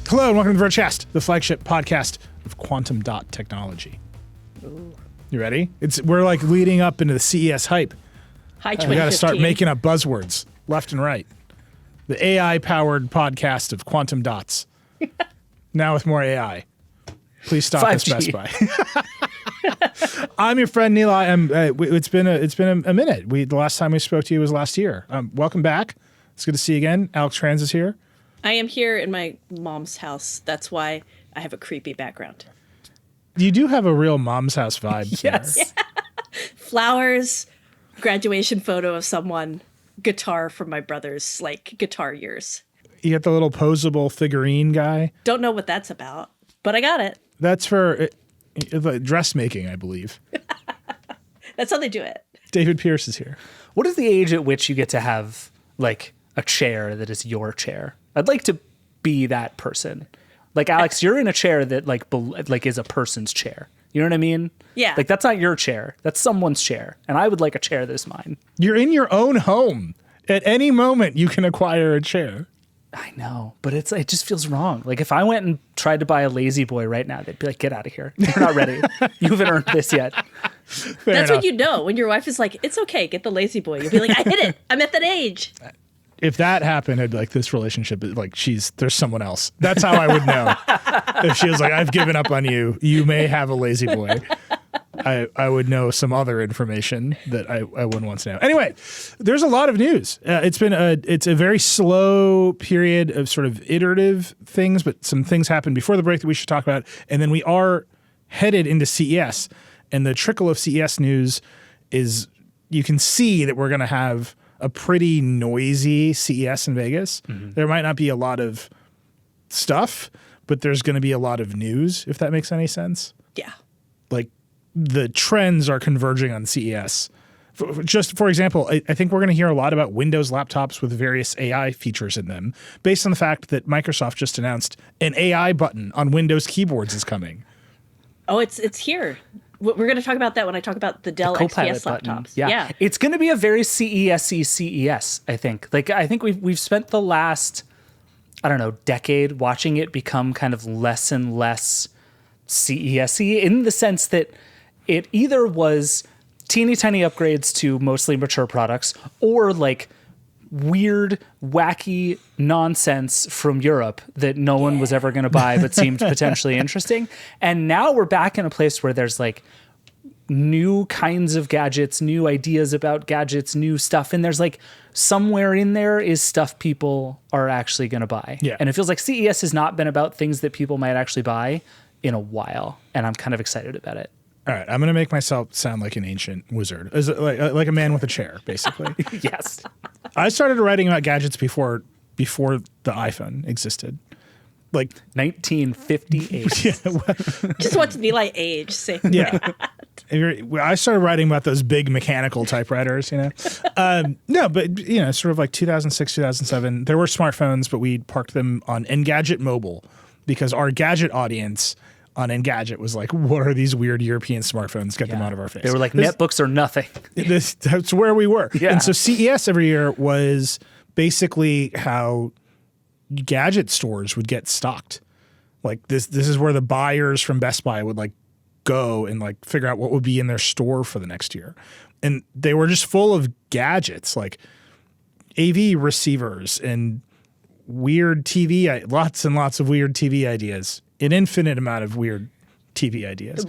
Hello and welcome to Vergecast, the flagship podcast of quantum dot technology. Ooh. You ready? We're like leading up into the CES hype. Hi, We got to start making up buzzwords left and right. The AI-powered podcast of quantum dots. Now with more AI. Please stop 5G. Best Buy. I'm your friend Neil. It's been a minute. The last time we spoke to you was last year. Welcome back. It's good to see you again. Alex Trans is here. I am here in my mom's house. That's why I have a creepy background. You do have a real mom's house vibe. Yes. Here. Flowers, graduation photo of someone, guitar from my brother's guitar years. You got the little posable figurine guy. Don't know what that's about, but I got it. That's for dressmaking, I believe. That's how they do it. David Pierce is here. What is the age at which you get to have like a chair that is your chair? I'd like to be that person. Like Alex, you're in a chair that like is a person's chair. You know what I mean? Yeah. Like that's not your chair. That's someone's chair. And I would like a chair that is mine. You're in your own home. At any moment, you can acquire a chair. I know, but it just feels wrong. Like if I went and tried to buy a Lazy Boy right now, they'd be like, "Get out of here! You're not ready. You haven't earned this yet." That's when you know when your wife is like, "It's okay, get the Lazy Boy." You'll be like, "I hit it. I'm at that age." If that happened, I'd be like, this relationship is like there's someone else. That's how I would know. If she was like, I've given up on you. You may have a Lazy Boy. I would know some other information that I wouldn't want to know. Anyway, there's a lot of news. It's a very slow period of sort of iterative things, but some things happened before the break that we should talk about. And then we are headed into CES. And the trickle of CES news is you can see that we're going to have a pretty noisy CES in Vegas. Mm-hmm. There might not be a lot of stuff, but there's going to be a lot of news, if that makes any sense. Yeah. Like the trends are converging on CES. For example, I think we're going to hear a lot about Windows laptops with various AI features in them, based on the fact that Microsoft just announced an AI button on Windows keyboards is coming. Oh, it's here. We're going to talk about that when I talk about the Dell XPS laptops. Yeah. It's going to be a very CES-y CES, I think. Like, I think we've spent the last, decade watching it become kind of less and less CES-y in the sense that it either was teeny tiny upgrades to mostly mature products or like weird, wacky nonsense from Europe that no one was ever going to buy but seemed potentially interesting. And now we're back in a place where there's like new kinds of gadgets, new ideas about gadgets, new stuff. And there's like somewhere in there is stuff people are actually going to buy. Yeah. And it feels like CES has not been about things that people might actually buy in a while. And I'm kind of excited about it. All right, I'm going to make myself sound like an ancient wizard, like a man with a chair, basically. Yes. I started writing about gadgets before the iPhone existed. Like 1958. Yeah, Just watch Neil age. Say yeah. I started writing about those big mechanical typewriters, No, but, sort of like 2006, 2007, there were smartphones, but we parked them on Engadget Mobile because our gadget audience on Engadget was like, what are these weird European smartphones? Get them out of our face. They were like, netbooks or nothing. That's where we were. Yeah. And so CES every year was basically how gadget stores would get stocked. Like this is where the buyers from Best Buy would like go and like figure out what would be in their store for the next year. And they were just full of gadgets, like AV receivers and weird TV, lots and lots of weird TV ideas. An infinite amount of weird TV ideas.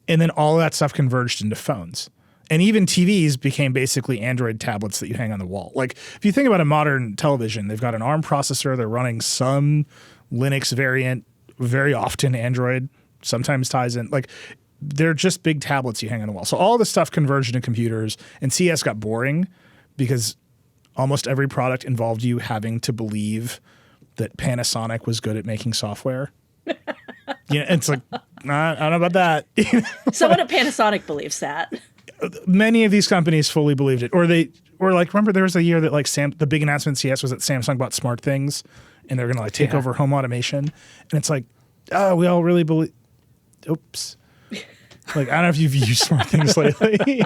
And then all of that stuff converged into phones. And even TVs became basically Android tablets that you hang on the wall. Like if you think about a modern television, they've got an ARM processor. They're running some Linux variant, very often Android, sometimes ties in. Like they're just big tablets you hang on the wall. So all this stuff converged into computers, and CES got boring because almost every product involved you having to believe that Panasonic was good at making software. It's like, I don't know about that. Someone at Panasonic believes that. Many of these companies fully believed it. Or remember there was a year that like the big announcement at CES was that Samsung bought SmartThings and they're going to like take over home automation. And it's like, oh, we all really believe. Oops. Like, I don't know if you've used SmartThings lately.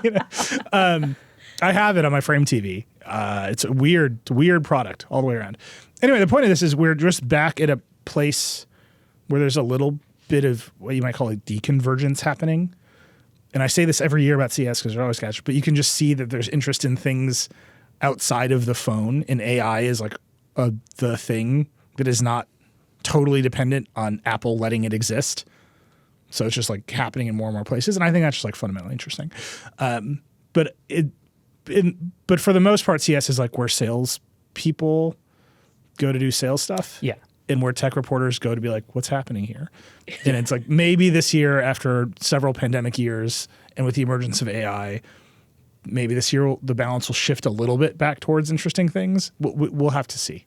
I have it on my Frame TV, It's a weird product all the way around. Anyway, the point of this is we're just back at a place where there's a little bit of what you might call like deconvergence happening. And I say this every year about CS because they're always gadgets, but you can just see that there's interest in things outside of the phone, and AI is like the thing that is not totally dependent on Apple letting it exist. So it's just like happening in more and more places, and I think that's just like fundamentally interesting. But for the most part, CS is like where sales people go to do sales stuff. Yeah. And where tech reporters go to be like, what's happening here? And it's like maybe this year, after several pandemic years and with the emergence of AI, maybe this year the balance will shift a little bit back towards interesting things. We'll have to see.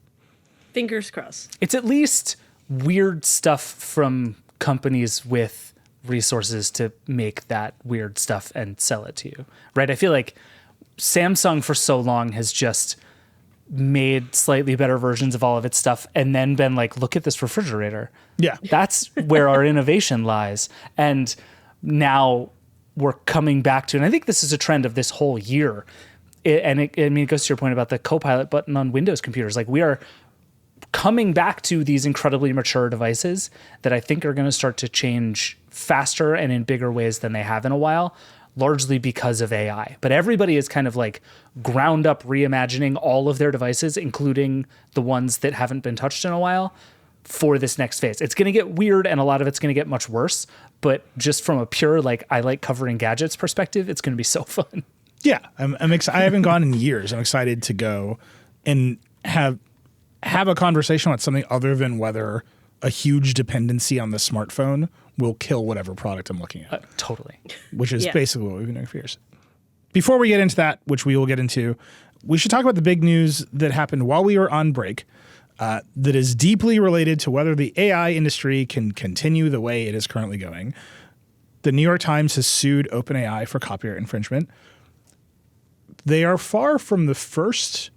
Fingers crossed. It's at least weird stuff from companies with resources to make that weird stuff and sell it to you, right? I feel like Samsung for so long has just made slightly better versions of all of its stuff and then been like, look at this refrigerator. Yeah. That's where our innovation lies. And now we're coming back to, and I think this is a trend of this whole year. It goes to your point about the Copilot button on Windows computers. Like, we are coming back to these incredibly mature devices that I think are going to start to change faster and in bigger ways than they have in a while, largely because of AI. But everybody is kind of like ground up reimagining all of their devices, including the ones that haven't been touched in a while, for this next phase. It's going to get weird, and a lot of it's going to get much worse. But just from a pure, like, I like covering gadgets perspective, it's going to be so fun. Yeah, I'm excited. I haven't gone in years. I'm excited to go and have a conversation about something other than whether a huge dependency on the smartphone will kill whatever product I'm looking at. Totally. Which is basically what we've been doing for years. Before we get into that, which we will get into, we should talk about the big news that happened while we were on break that is deeply related to whether the AI industry can continue the way it is currently going. The New York Times has sued OpenAI for copyright infringement. They are far from the first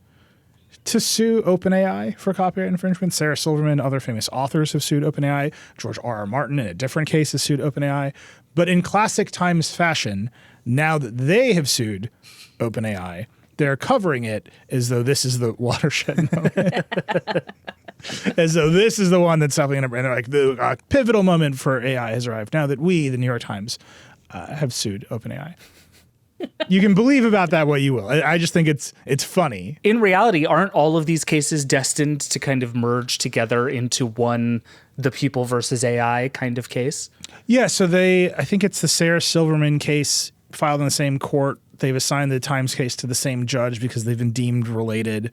to sue OpenAI for copyright infringement. Sarah Silverman, other famous authors have sued OpenAI. George R.R. Martin, in a different case, has sued OpenAI. But in classic Times fashion, now that they have sued OpenAI, they're covering it as though this is the watershed moment. As though this is the one that's definitely going to, and they're like, the pivotal moment for AI has arrived now that we, the New York Times, have sued OpenAI. You can believe about that what you will. I just think it's funny. In reality, aren't all of these cases destined to kind of merge together into one, the people versus AI kind of case? Yeah, so I think it's the Sarah Silverman case filed in the same court. They've assigned the Times case to the same judge because they've been deemed related.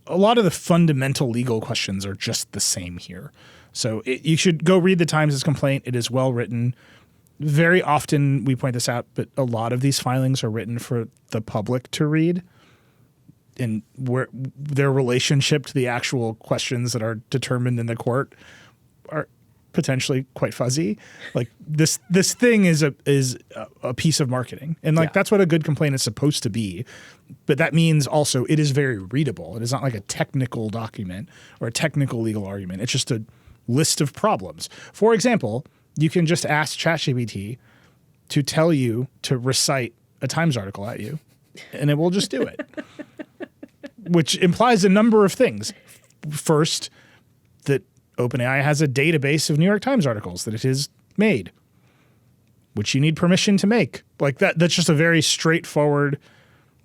A lot of the fundamental legal questions are just the same here. So you should go read the Times' complaint. It is well written. Very often we point this out, but a lot of these filings are written for the public to read, and where their relationship to the actual questions that are determined in the court are potentially quite fuzzy. Like this thing is a piece of marketing, and like that's what a good complaint is supposed to be. But that means also it is very readable. It is not like a technical document or a technical legal argument. It's just a list of problems. For example, you can just ask ChatGPT to tell you to recite a Times article at you, and it will just do it, which implies a number of things. First, that OpenAI has a database of New York Times articles that it has made, which you need permission to make. Like that's just a very straightforward,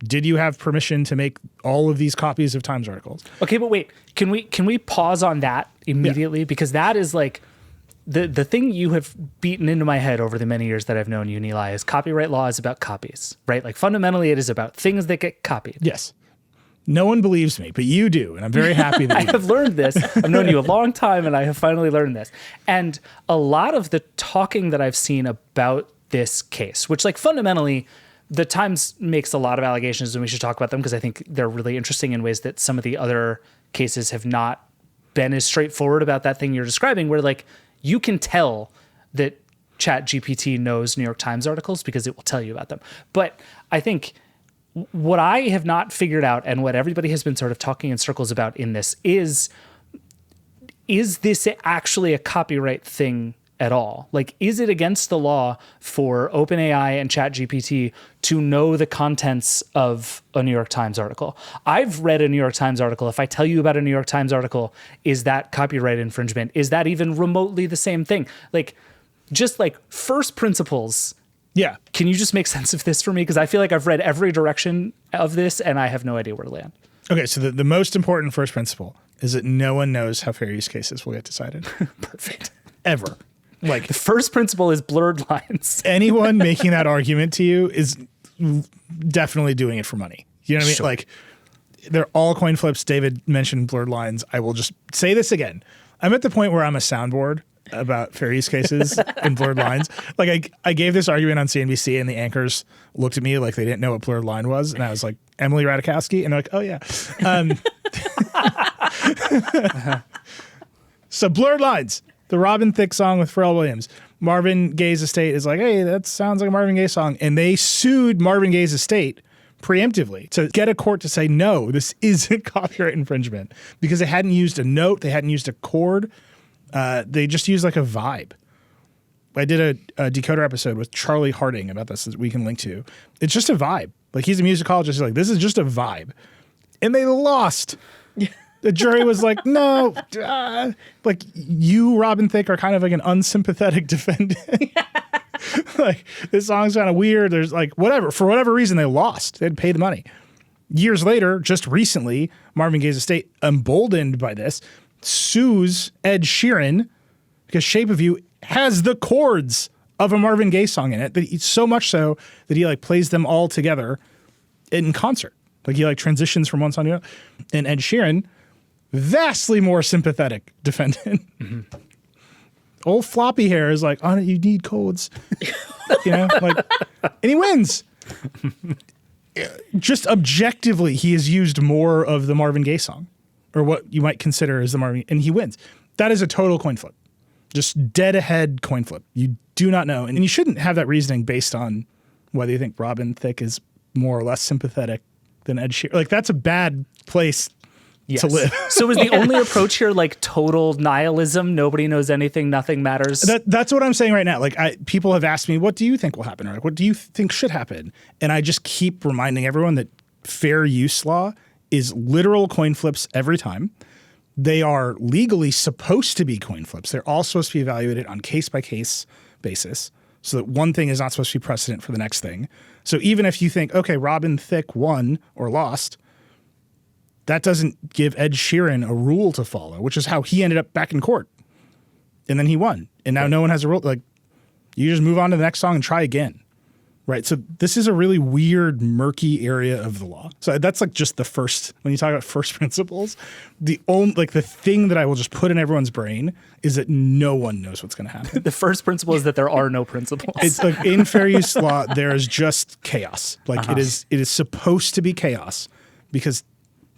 did you have permission to make all of these copies of Times articles? Okay, but wait, can we pause on that immediately? Yeah. Because that is like, the thing you have beaten into my head over the many years that I've known you, Nilay, is copyright law is about copies, right? Like fundamentally it is about things that get copied. Yes. No one believes me, but you do, and I'm very happy that you I have learned this. I've known you a long time, and I have finally learned this. And a lot of the talking that I've seen about this case, which like fundamentally the Times makes a lot of allegations, and we should talk about them because I think they're really interesting in ways that some of the other cases have not been as straightforward about that thing you're describing, where like you can tell that ChatGPT knows New York Times articles because it will tell you about them. But I think what I have not figured out, and what everybody has been sort of talking in circles about in this, is this actually a copyright thing at all? Like, is it against the law for OpenAI and ChatGPT to know the contents of a New York Times article? I've read a New York Times article. If I tell you about a New York Times article, is that copyright infringement? Is that even remotely the same thing? Like, just like first principles. Yeah. Can you just make sense of this for me? Because I feel like I've read every direction of this and I have no idea where to land. Okay, so the most important first principle is that no one knows how fair use cases will get decided. Perfect. Ever. Like, The first principle is blurred lines. anyone making that argument to you is definitely doing it for money. You know what I mean? Sure. Like, they're all coin flips. David mentioned blurred lines. I will just say this again. I'm at the point where I'm a soundboard about fair use cases and blurred lines. Like, I gave this argument on CNBC and the anchors looked at me like they didn't know what blurred line was. And I was like, Emily Ratajkowski? And they're like, oh, yeah. So blurred lines, the Robin Thicke song with Pharrell Williams. Marvin Gaye's estate is like, hey, that sounds like a Marvin Gaye song. And they sued Marvin Gaye's estate preemptively to get a court to say, no, this isn't copyright infringement because they hadn't used a note. They hadn't used a chord. They just used like a vibe. I did a Decoder episode with Charlie Harding about this that we can link to. It's just a vibe. Like, he's a musicologist. He's like, this is just a vibe. And they lost. The jury was like, no, like, you, Robin Thicke, are kind of like an unsympathetic defendant. Like, this song's kind of weird. There's like, whatever. For whatever reason, they lost. They had to pay the money. Years later, just recently, Marvin Gaye's estate, emboldened by this, sues Ed Sheeran because Shape of You has the chords of a Marvin Gaye song in it, that so much so that he like plays them all together in concert. Like, he like transitions from one song to another. And Ed Sheeran, vastly more sympathetic defendant. Mm-hmm. Old floppy hair is like, oh, you need codes. You know, like, and he wins. Just objectively, he has used more of the Marvin Gaye song, or what you might consider as the Marvin, and he wins. That is a total coin flip. Just dead ahead coin flip. You do not know. And you shouldn't have that reasoning based on whether you think Robin Thicke is more or less sympathetic than Ed Sheeran. Like, that's a bad place to live. So is the only approach here like total nihilism? Nobody knows anything. Nothing matters. That's what I'm saying right now. Like, people have asked me, what do you think will happen? Or like, what do you think should happen? And I just keep reminding everyone that fair use law is literal coin flips every time. They are legally supposed to be coin flips. They're all supposed to be evaluated on case-by-case basis so that one thing is not supposed to be precedent for the next thing. So even if you think, okay, Robin Thicke won or lost, that doesn't give Ed Sheeran a rule to follow, which is how he ended up back in court. And then he won. And now no one has a rule. Like, you just move on to the next song and try again. Right. So this is a really weird, murky area of the law. So that's like just the first, when you talk about first principles, the only, like, the thing that I will just put in everyone's brain is that no one knows what's going to happen. The first principle is that there are no principles. It's like, in fair use law, there is just chaos. Like, it is supposed to be chaos because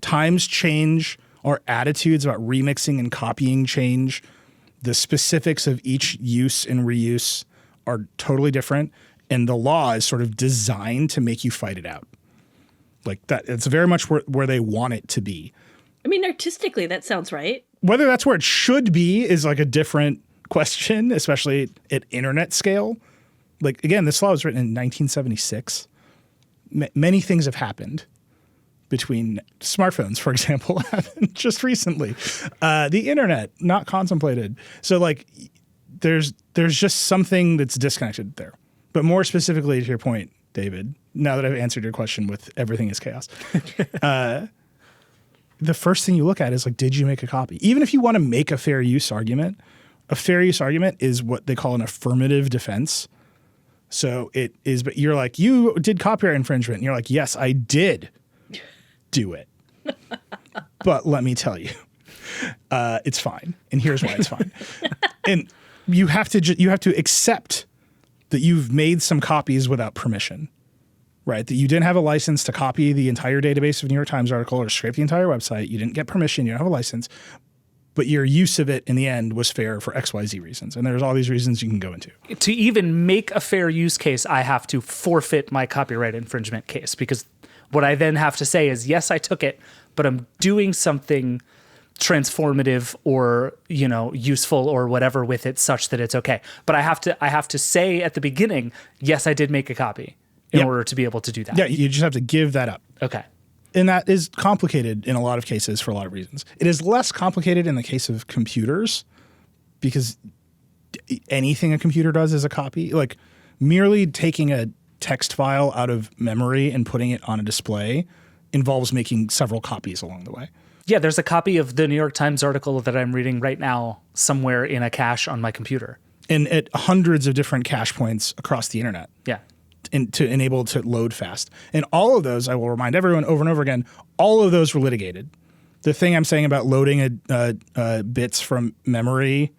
times change, our attitudes about remixing and copying change. The specifics of each use and reuse are totally different. And the law is sort of designed to make you fight it out. Like, that, it's very much where they want it to be. I mean, artistically, that sounds right. Whether that's where it should be is like a different question, especially at internet scale. Like, again, this law was written in 1976. Many things have happened between smartphones, for example, happened just recently. The internet, not contemplated. So, like, there's just something that's disconnected there. But more specifically to your point, David, now that I've answered your question with everything is chaos, the first thing you look at is like, did you make a copy? Even if you want to make a fair use argument is what they call an affirmative defense. So it is, but you're like, you did copyright infringement. And you're like, yes, I did do it. But let me tell you, it's fine. And here's why it's fine. And you have to accept that you've made some copies without permission, right? That you didn't have a license to copy the entire database of a New York Times article or scrape the entire website. You didn't get permission. You don't have a license. But your use of it in the end was fair for XYZ reasons. And there's all these reasons you can go into. To even make a fair use case, I have to forfeit my copyright infringement case, because what I then have to say is, yes, I took it, but I'm doing something transformative or, useful or whatever with it such that it's okay. But I have to say at the beginning, yes, I did make a copy in order to be able to do that. Yeah, you just have to give that up. Okay. And that is complicated in a lot of cases for a lot of reasons. It is less complicated in the case of computers because anything a computer does is a copy. Like merely taking a text file out of memory and putting it on a display involves making several copies along the way. Yeah, there's a copy of the New York Times article that I'm reading right now somewhere in a cache on my computer. And at hundreds of different cache points across the internet. Yeah. To enable to load fast. And all of those, I will remind everyone over and over again, all of those were litigated. The thing I'm saying about loading bits from memory,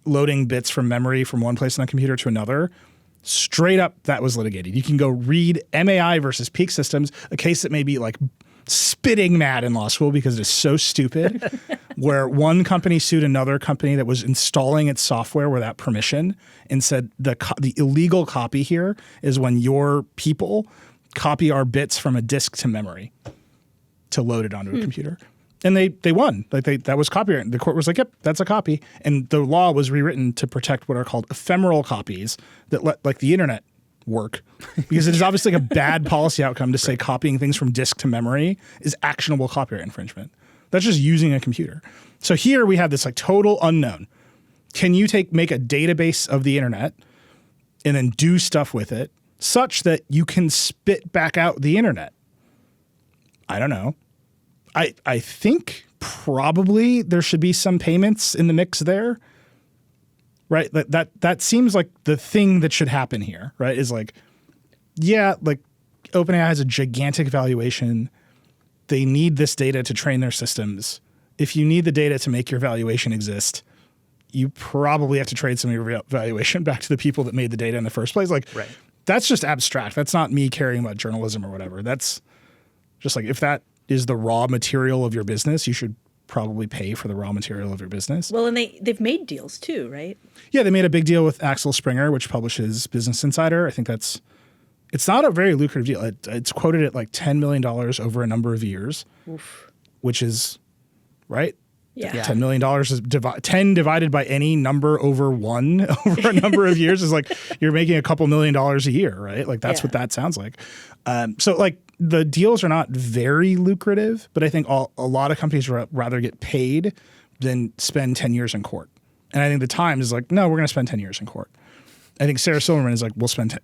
loading bits from memory from one place on the computer to another, straight up that was litigated. You can go read MAI versus Peak Systems, a case that may be like spitting mad in law school because it is so stupid, where one company sued another company that was installing its software without permission and said the illegal copy here is when your people copy our bits from a disk to memory to load it onto a computer. And they won. That was copyright. The court was like, yep, that's a copy. And the law was rewritten to protect what are called ephemeral copies that let like the internet work, because it is obviously like a bad policy outcome to say copying things from disk to memory is actionable copyright infringement. That's just using a computer. So here we have this like total unknown. Can you make a database of the internet and then do stuff with it such that you can spit back out the internet? I don't know. I think probably there should be some payments in the mix there. Right, that seems like the thing that should happen here, right? Is like, yeah, like OpenAI has a gigantic valuation. They need this data to train their systems. If you need the data to make your valuation exist, you probably have to trade some of your valuation back to the people that made the data in the first place. Like, That's just abstract. That's not me caring about journalism or whatever. That's just like, if that is the raw material of your business, you should probably pay for the raw material of your business. Well, and they've made deals too, right? Yeah, they made a big deal with Axel Springer, which publishes Business Insider. I think it's not a very lucrative deal. It's quoted at like $10 million over a number of years, which is, right? Yeah. $10 million is 10 divided by any number over 1 over a number of years is like you're making a couple $1 million a year, right? Like that's what that sounds like. So like the deals are not very lucrative, but I think a lot of companies rather get paid than spend 10 years in court. And I think the Times is like, no, we're going to spend 10 years in court. I think Sarah Silverman is like,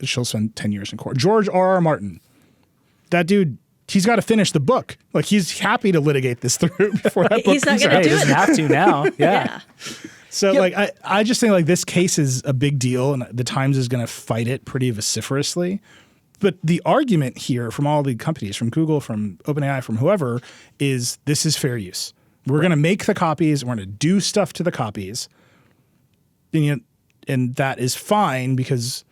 she'll spend 10 years in court. George R.R. Martin, that dude, he's got to finish the book. Like he's happy to litigate this through before that book He's not going to do it. He doesn't have to now. Yeah. So like I just think like this case is a big deal, and the Times is going to fight it pretty vociferously. But the argument here from all the companies, from Google, from OpenAI, from whoever, is this is fair use. We're going to make the copies. We're going to do stuff to the copies. And that is fine because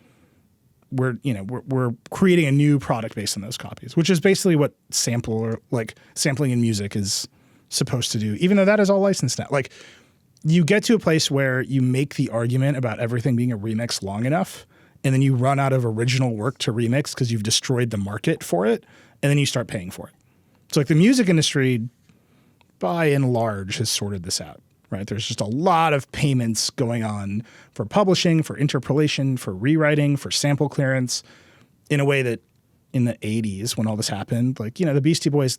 we're creating a new product based on those copies, which is basically what sampling in music is supposed to do, even though that is all licensed now. Like you get to a place where you make the argument about everything being a remix long enough, and then you run out of original work to remix because you've destroyed the market for it, and then you start paying for it. So like the music industry, by and large, has sorted this out, right? There's just a lot of payments going on for publishing, for interpolation, for rewriting, for sample clearance, in a way that in the 80s when all this happened, like, the Beastie Boys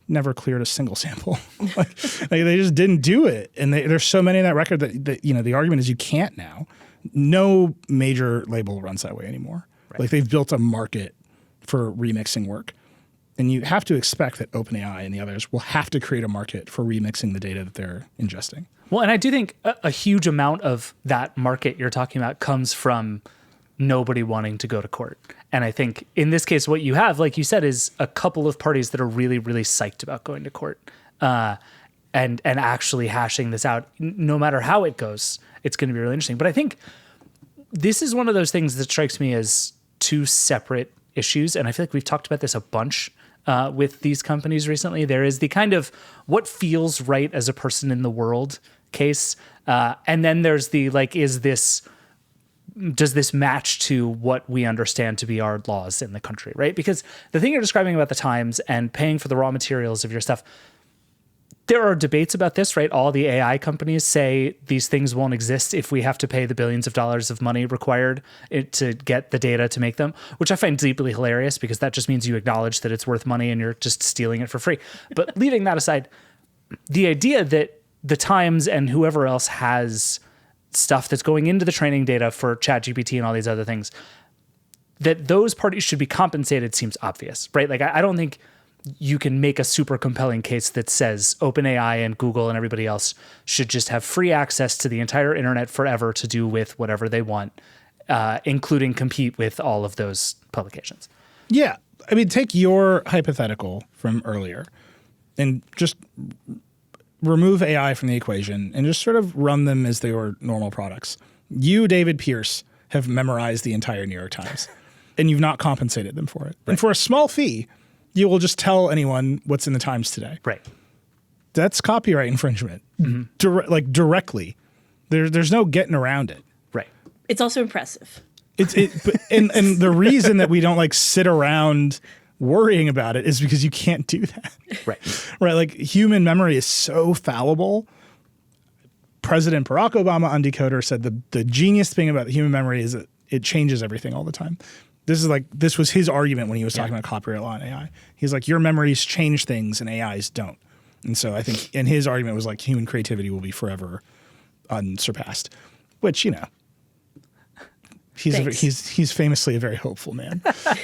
never cleared a single sample. like they just didn't do it. And there's so many in that record that the argument is you can't now. No major label runs that way anymore. Right. Like they've built a market for remixing work. And you have to expect that OpenAI and the others will have to create a market for remixing the data that they're ingesting. Well, and I do think a huge amount of that market you're talking about comes from nobody wanting to go to court. And I think in this case, what you have, like you said, is a couple of parties that are really, really psyched about going to court and actually hashing this out. No matter how it goes, it's going to be really interesting. But I think this is one of those things that strikes me as two separate issues. And I feel like we've talked about this a bunch with these companies recently. There is the kind of what feels right as a person in the world case. And then there's the, like, does this match to what we understand to be our laws in the country, right? Because the thing you're describing about the Times and paying for the raw materials of your stuff, there are debates about this, right? All the AI companies say these things won't exist if we have to pay the billions of dollars of money required to get the data to make them, which I find deeply hilarious because that just means you acknowledge that it's worth money and you're just stealing it for free. But leaving that aside, the idea that the Times and whoever else has stuff that's going into the training data for ChatGPT and all these other things, that those parties should be compensated seems obvious, right? Like, I don't think you can make a super compelling case that says OpenAI and Google and everybody else should just have free access to the entire internet forever to do with whatever they want, including compete with all of those publications. Yeah. I mean, take your hypothetical from earlier and just remove AI from the equation and just sort of run them as they were normal products. You, David Pierce, have memorized the entire New York Times and you've not compensated them for it. Right. And for a small fee, you will just tell anyone what's in the Times today. Right. That's copyright infringement. Directly. There's no getting around it. Right. It's also impressive. And the reason that we don't like sit around worrying about it is because you can't do that. Right. Right. Like human memory is so fallible. President Barack Obama on Decoder said the genius thing about the human memory is that it changes everything all the time. This was his argument when he was talking about copyright law and AI. He's like, your memories change things and AIs don't. And so I think, and his argument was like human creativity will be forever unsurpassed, which, you know, he's famously a very hopeful man. But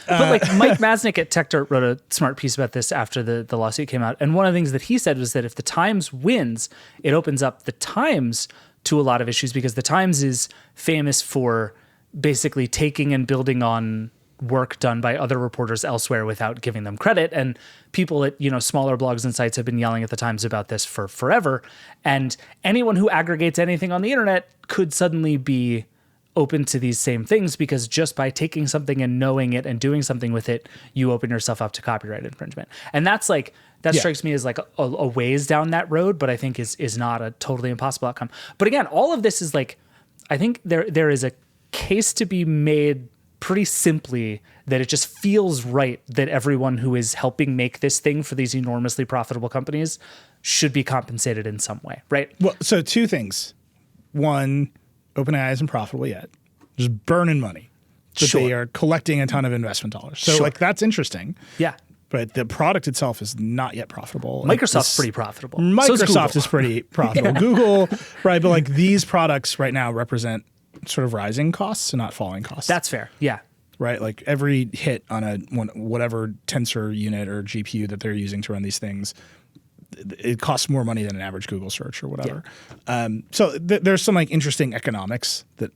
like Mike Masnick at Tech Dirt wrote a smart piece about this after the lawsuit came out. And one of the things that he said was that if the Times wins, it opens up the Times to a lot of issues because the Times is famous for basically taking and building on work done by other reporters elsewhere without giving them credit. And people at, smaller blogs and sites have been yelling at the Times about this for forever. And anyone who aggregates anything on the internet could suddenly be open to these same things because just by taking something and knowing it and doing something with it, you open yourself up to copyright infringement. And that's like, strikes me as like a ways down that road, but I think is not a totally impossible outcome. But again, all of this is like, I think there is a case to be made pretty simply that it just feels right that everyone who is helping make this thing for these enormously profitable companies should be compensated in some way, right? Well, so two things. One, OpenAI isn't profitable yet. Just burning money. But they are collecting a ton of investment dollars. So like that's interesting. Yeah. But the product itself is not yet profitable. Microsoft's pretty profitable. Microsoft is pretty profitable. Google, right? But like these products right now represent sort of rising costs and not falling costs. That's fair. Yeah. Right? Like every hit on whatever tensor unit or GPU that they're using to run these things, it costs more money than an average Google search or whatever. Yeah. So there's some like interesting economics that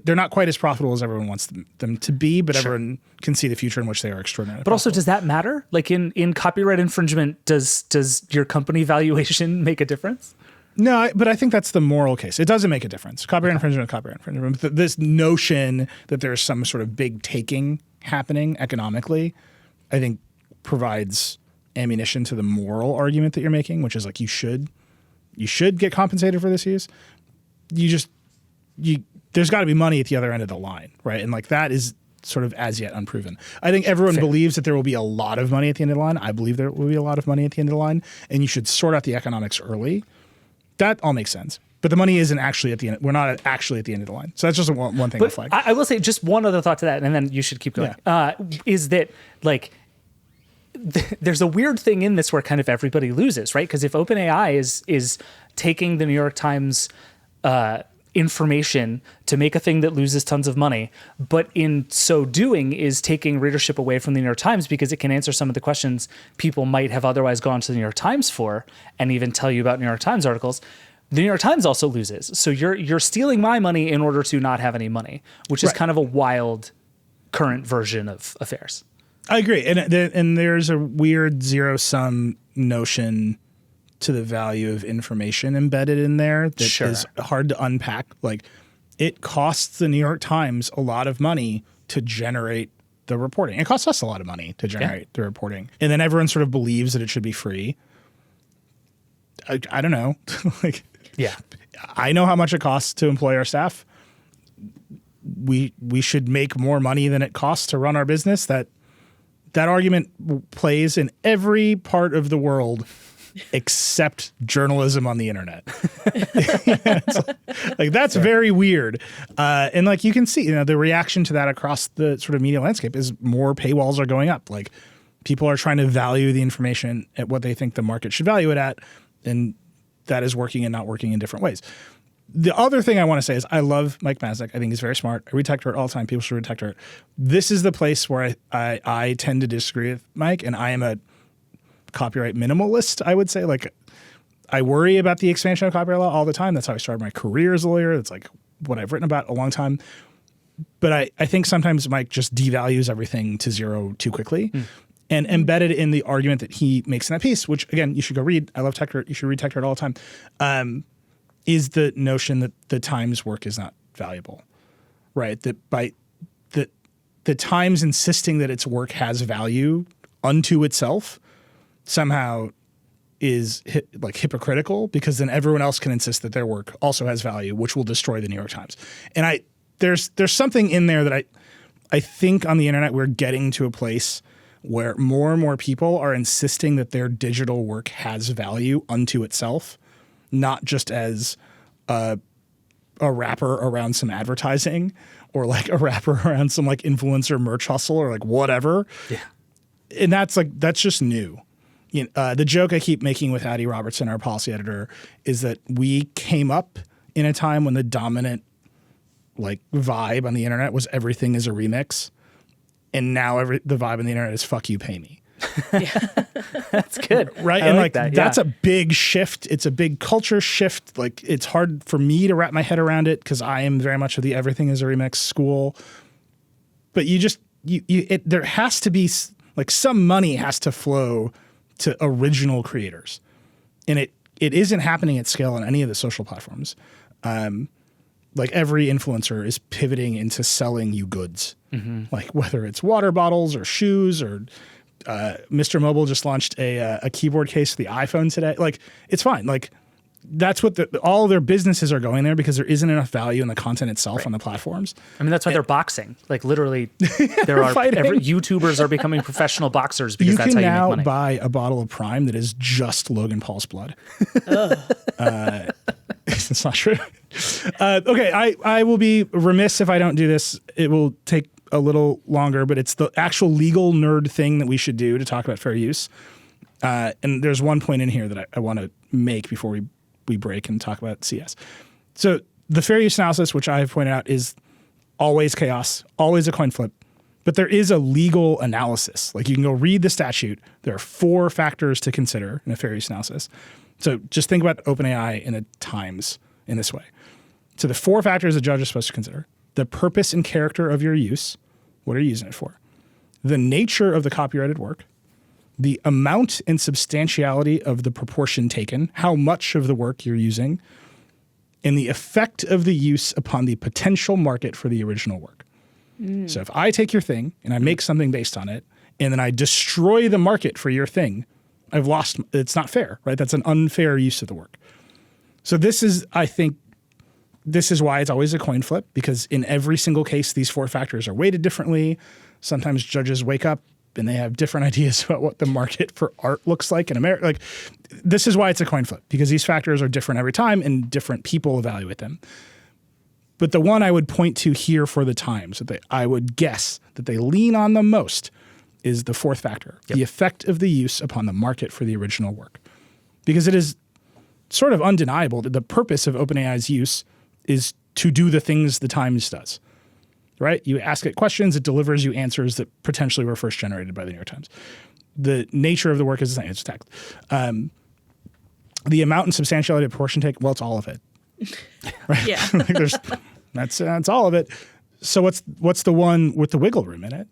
they're not quite as profitable as everyone wants them to be, but everyone can see the future in which they are extraordinarily profitable. Also, does that matter? Like in copyright infringement, does your company valuation make a difference? No, but I think that's the moral case. It doesn't make a difference. Copyright infringement is copyright infringement. But this notion that there's some sort of big taking happening economically, I think provides ammunition to the moral argument that you're making, which is like you should get compensated for this use. There's got to be money at the other end of the line, right? And like that is sort of as yet unproven. I think everyone believes that there will be a lot of money at the end of the line. I believe there will be a lot of money at the end of the line, and you should sort out the economics early. That all makes sense. But the money isn't actually at the end. We're not actually at the end of the line. So that's just one thing to flag. I will say just one other thought to that, and then you should keep going. Yeah. Is that like there's a weird thing in this where kind of everybody loses, right? Because if OpenAI is taking the New York Times information to make a thing that loses tons of money, but in so doing is taking readership away from the New York Times because it can answer some of the questions people might have otherwise gone to the New York Times for and even tell you about New York Times articles. The New York Times also loses. So you're stealing my money in order to not have any money, which is kind of a wild current version of affairs. I agree. And there's a weird zero-sum notion to the value of information embedded in there that is hard to unpack. Like it costs the New York Times a lot of money to generate the reporting. It costs us a lot of money to generate the reporting. And then everyone sort of believes that it should be free. I don't know. I know how much it costs to employ our staff. We should make more money than it costs to run our business. That argument plays in every part of the world except journalism on the internet. Like that's very weird. And like you can see, the reaction to that across the sort of media landscape is more paywalls are going up. Like people are trying to value the information at what they think the market should value it at, and that is working and not working in different ways. The other thing I want to say is I love Mike Masnick. I think he's very smart. I read Techdirt all the time. People should read Techdirt. This is the place where I tend to disagree with Mike, and I am a copyright minimalist, I would say. Like, I worry about the expansion of copyright law all the time. That's how I started my career as a lawyer. It's like what I've written about a long time. But I think sometimes Mike just devalues everything to zero too quickly. And embedded in the argument that he makes in that piece, which, again, you should go read. I love Techdirt. You should read Techdirt all the time. Is the notion that the Times work is not valuable, right? That by the Times insisting that its work has value unto itself somehow is hypocritical, because then everyone else can insist that their work also has value, which will destroy the New York Times. And there's something in there that I think on the internet we're getting to a place where more and more people are insisting that their digital work has value unto itself, not just as a wrapper around some advertising or like a wrapper around some like influencer merch hustle or like whatever. Yeah. And that's just new. The joke I keep making with Addie Robertson, our policy editor, is that we came up in a time when the dominant like vibe on the internet was everything is a remix. And now the vibe on the internet is fuck you, pay me. Yeah. That's good. Right. I and like that. That's a big shift. It's a big culture shift. Like it's hard for me to wrap my head around it because I am very much of the everything is a remix school. But there has to be like some money has to flow to original creators. And it isn't happening at scale on any of the social platforms. Like every influencer is pivoting into selling you goods, like whether it's water bottles or shoes or Mr. Mobile just launched a keyboard case for the iPhone today. Like it's fine. Like that's what all their businesses are going there because there isn't enough value in the content itself on the platforms. I mean, that's why they're boxing. Like literally, YouTubers are becoming professional boxers because that's how you make money. You can now buy a bottle of Prime that is just Logan Paul's blood. It's not true. Okay, I will be remiss if I don't do this. It will take a little longer, but it's the actual legal nerd thing that we should do to talk about fair use. And there's one point in here that I want to make before we break and talk about CS. So the fair use analysis, which I have pointed out, is always chaos, always a coin flip. But there is a legal analysis. Like you can go read the statute. There are 4 factors to consider in a fair use analysis. So just think about OpenAI in the Times in this way. So the 4 factors a judge is supposed to consider: the purpose and character of your use, what are you using it for? The nature of the copyrighted work, the amount and substantiality of the proportion taken, how much of the work you're using, and the effect of the use upon the potential market for the original work. So if I take your thing and I make something based on it, and then I destroy the market for your thing, I've lost. It's not fair, right? That's an unfair use of the work. So I think this is why it's always a coin flip, because in every single case, these 4 factors are weighted differently. Sometimes judges wake up and they have different ideas about what the market for art looks like in America. Like, this is why it's a coin flip, because these factors are different every time and different people evaluate them. But the one I would point to here for the Times, that I would guess that they lean on the most, is the 4th factor, the effect of the use upon the market for the original work. Because it is sort of undeniable that the purpose of OpenAI's use is to do the things the Times does, right? You ask it questions, it delivers you answers that potentially were first generated by the New York Times. The nature of the work is the same, it's text. The amount and substantiality of proportion take, well, it's all of it. Right? Yeah. That's all of it. So what's the one with the wiggle room in it?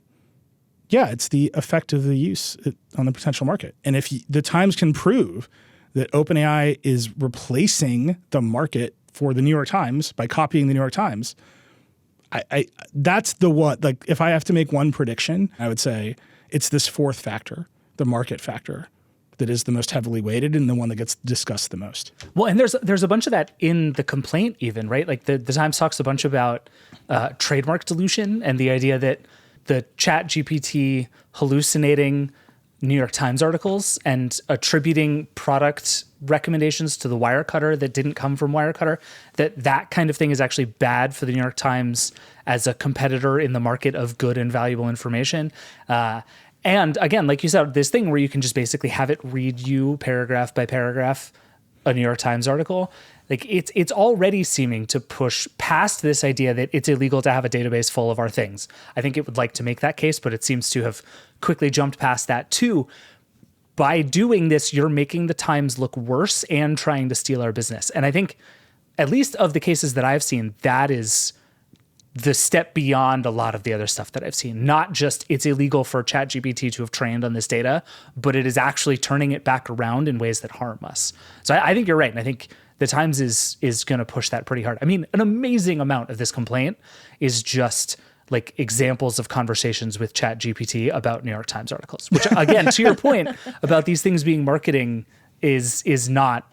Yeah, it's the effect of the use on the potential market. And if the Times can prove that OpenAI is replacing the market for the New York Times by copying the New York Times, that's the what. Like, if I have to make one prediction, I would say it's this 4th factor, the market factor, that is the most heavily weighted and the one that gets discussed the most. Well, and there's a bunch of that in the complaint even, right? Like the Times talks a bunch about trademark dilution and the idea that the Chat GPT hallucinating New York Times articles and attributing product recommendations to the Wirecutter that didn't come from Wirecutter, that kind of thing is actually bad for the New York Times as a competitor in the market of good and valuable information. And again, like you said, this thing where you can just basically have it read you paragraph by paragraph a New York Times article, like it's already seeming to push past this idea that it's illegal to have a database full of our things. I think it would like to make that case, but it seems to have quickly jumped past that too. By doing this, you're making the Times look worse and trying to steal our business. And I think, at least of the cases that I've seen, that is the step beyond a lot of the other stuff that I've seen. Not just it's illegal for ChatGPT to have trained on this data, but it is actually turning it back around in ways that harm us. So I think you're right. And I think the Times is going to push that pretty hard. I mean, an amazing amount of this complaint is just like examples of conversations with ChatGPT about New York Times articles, which again, to your point about these things being marketing is not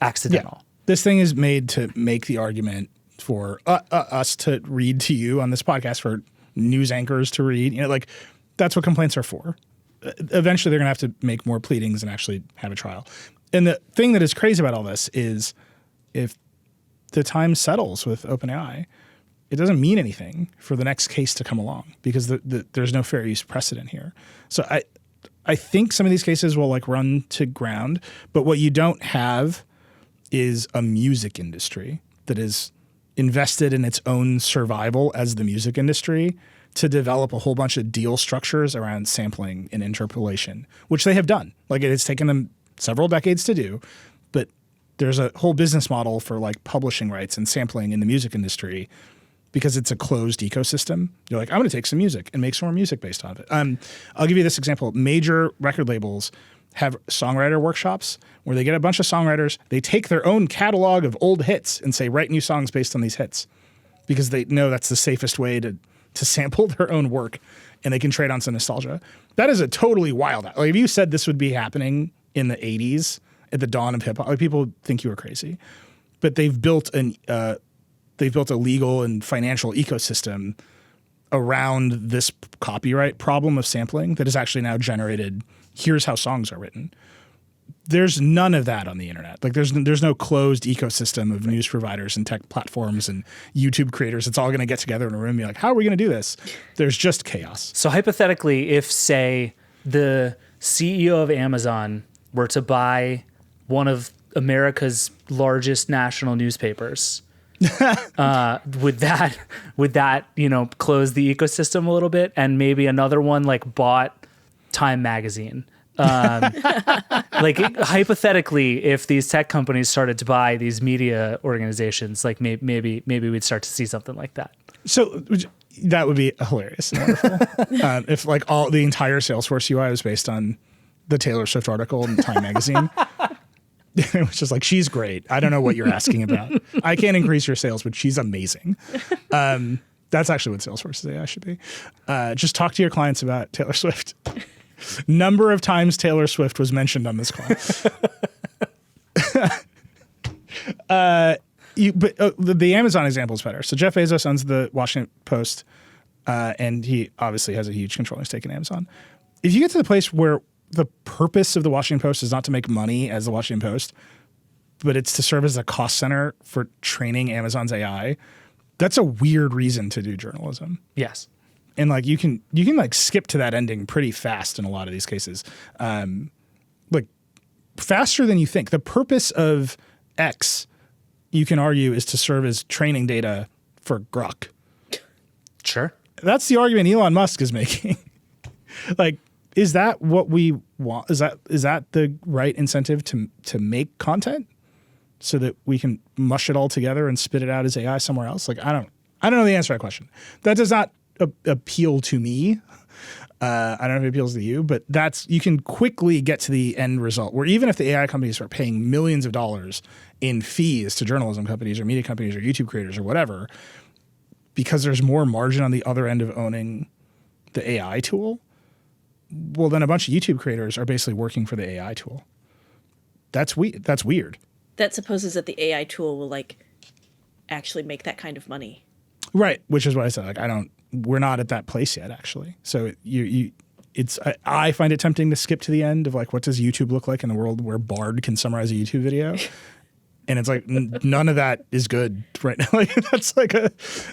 accidental. Yeah. This thing is made to make the argument for us to read to you on this podcast, for news anchors to read. You know, like that's what complaints are for. Eventually, they're going to have to make more pleadings and actually have a trial. And the thing that is crazy about all this is if the Times settles with OpenAI, it doesn't mean anything for the next case to come along because there's no fair use precedent here. So I think some of these cases will like run to ground, but what you don't have is a music industry that is invested in its own survival as the music industry to develop a whole bunch of deal structures around sampling and interpolation, which they have done. Like it has taken them several decades to do, but there's a whole business model for like publishing rights and sampling in the music industry because it's a closed ecosystem. You're like, I'm going to take some music and make some more music based on it. I'll give you this example. Major record labels have songwriter workshops where they get a bunch of songwriters, they take their own catalog of old hits and say, write new songs based on these hits because they know that's the safest way to sample their own work and they can trade on some nostalgia. That is a totally wild. Like if you said this would be happening in the 80s at the dawn of hip hop, like people think you were crazy. But they've built a legal and financial ecosystem around this copyright problem of sampling that has actually now generated, here's how songs are written. There's none of that on the internet. Like there's no closed ecosystem of news providers and tech platforms and YouTube creators. It's all going to get together in a room and be like, how are we going to do this? There's just chaos. So hypothetically, if say the CEO of Amazon were to buy one of America's largest national newspapers, would that close the ecosystem a little bit, and maybe another one like bought Time magazine? Hypothetically, if these tech companies started to buy these media organizations, like maybe we'd start to see something like that. So that would be hilarious and wonderful. If like the entire Salesforce UI was based on the Taylor Swift article in Time magazine. It was just like, she's great. I don't know what you're asking about. I can't increase your sales, but she's amazing. That's actually what Salesforce's AI should be. Just talk to your clients about Taylor Swift. Number of times Taylor Swift was mentioned on this call. The Amazon example is better. So Jeff Bezos owns the Washington Post, and he obviously has a huge controlling stake in Amazon. If you get to the place where the purpose of the Washington Post is not to make money as the Washington Post, but it's to serve as a cost center for training Amazon's AI, that's a weird reason to do journalism. Yes. And like you can like skip to that ending pretty fast in a lot of these cases. Like faster than you think. The purpose of X, you can argue, is to serve as training data for Grok. Sure. That's the argument Elon Musk is making. Like, is that what we want? Is that the right incentive to make content so that we can mush it all together and spit it out as AI somewhere else? Like, I don't know the answer to that question. That does not appeal to me. I don't know if it appeals to you, but you can quickly get to the end result where even if the AI companies are paying millions of dollars in fees to journalism companies or media companies or YouTube creators or whatever, because there's more margin on the other end of owning the AI tool, well, then a bunch of YouTube creators are basically working for the AI tool. That's weird. That supposes that the AI tool will like actually make that kind of money. Right, which is what I said. Like we're not at that place yet, actually. So I find it tempting to skip to the end of like, what does YouTube look like in a world where Bard can summarize a YouTube video? And it's like, none of that is good right now. Like,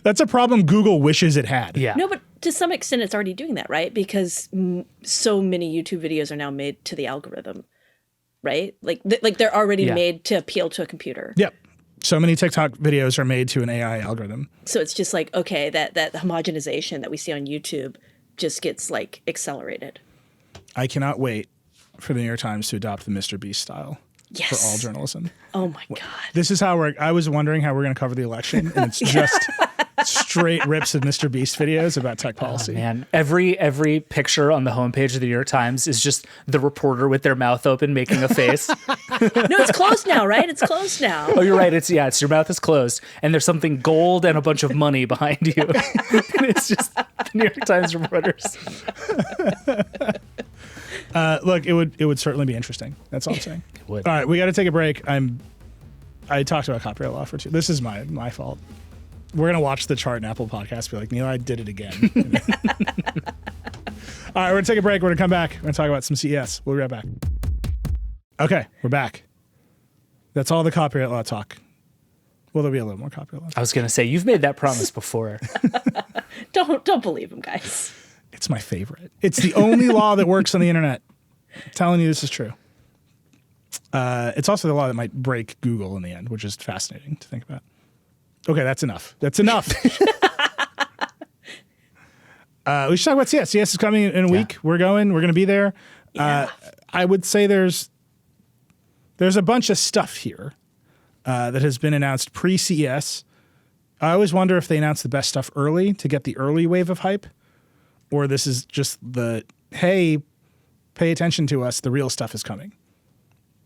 that's a problem Google wishes it had. Yeah. No, but to some extent, it's already doing that, right? Because so many YouTube videos are now made to the algorithm, right? Like they're already made to appeal to a computer. Yep. So many TikTok videos are made to an AI algorithm. So it's just like, okay, that homogenization that we see on YouTube just gets like accelerated. I cannot wait for the New York Times to adopt the Mr. Beast style. Yes. For all journalism. Oh my God. This is how I was wondering how we're going to cover the election, and it's just straight rips of Mr. Beast videos about tech policy. Oh, man, every picture on the homepage of the New York Times is just the reporter with their mouth open making a face. No, it's closed now, right? It's closed now. Oh, you're right. It's your mouth is closed, and there's something gold and a bunch of money behind you. And it's just the New York Times reporters. Look, it would certainly be interesting. That's all I'm saying. It would. All right, we got to take a break. I talked about copyright law for 2. This is my fault. We're gonna watch the chart in Apple Podcasts. Be like, Neil, I did it again. All right, we're gonna take a break. We're gonna come back. We're gonna talk about some CES. We'll be right back. Okay, we're back. That's all the copyright law talk. Well, there'll be a little more copyright law talk. I was gonna say you've made that promise before. Don't believe him, guys. It's my favorite. It's the only law that works on the internet. I'm telling you, this is true. It's also the law that might break Google in the end, which is fascinating to think about. Okay, that's enough. That's enough. We should talk about CS. CS is coming in a week. We're going to be there. Yeah. I would say there's a bunch of stuff here that has been announced pre-CES. I always wonder if they announce the best stuff early to get the early wave of hype, or this is just hey, pay attention to us, the real stuff is coming.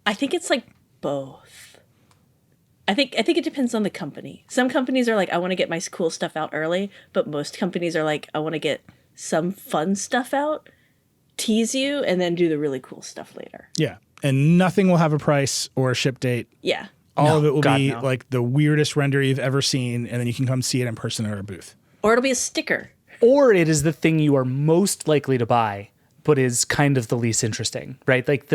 I think it's like both. I think it depends on the company. Some companies are like, I want to get my cool stuff out early, but most companies are like, I want to get some fun stuff out, tease you, and then do the really cool stuff later. Yeah, and nothing will have a price or a ship date. Yeah. All of it will be like the weirdest render you've ever seen, and then you can come see it in person at our booth. Or it'll be a sticker. Or it is the thing you are most likely to buy, but is kind of the least interesting, right? Like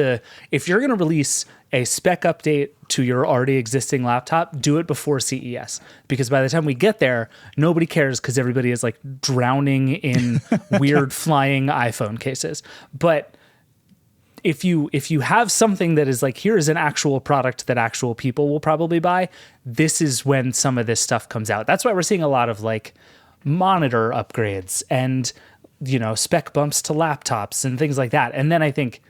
if you're going to release a spec update to your already existing laptop, do it before CES, because by the time we get there, nobody cares because everybody is like drowning in weird flying iPhone cases. But if you have something that is like, here is an actual product that actual people will probably buy, this is when some of this stuff comes out. That's why we're seeing a lot of like monitor upgrades and, spec bumps to laptops and things like that. And then I think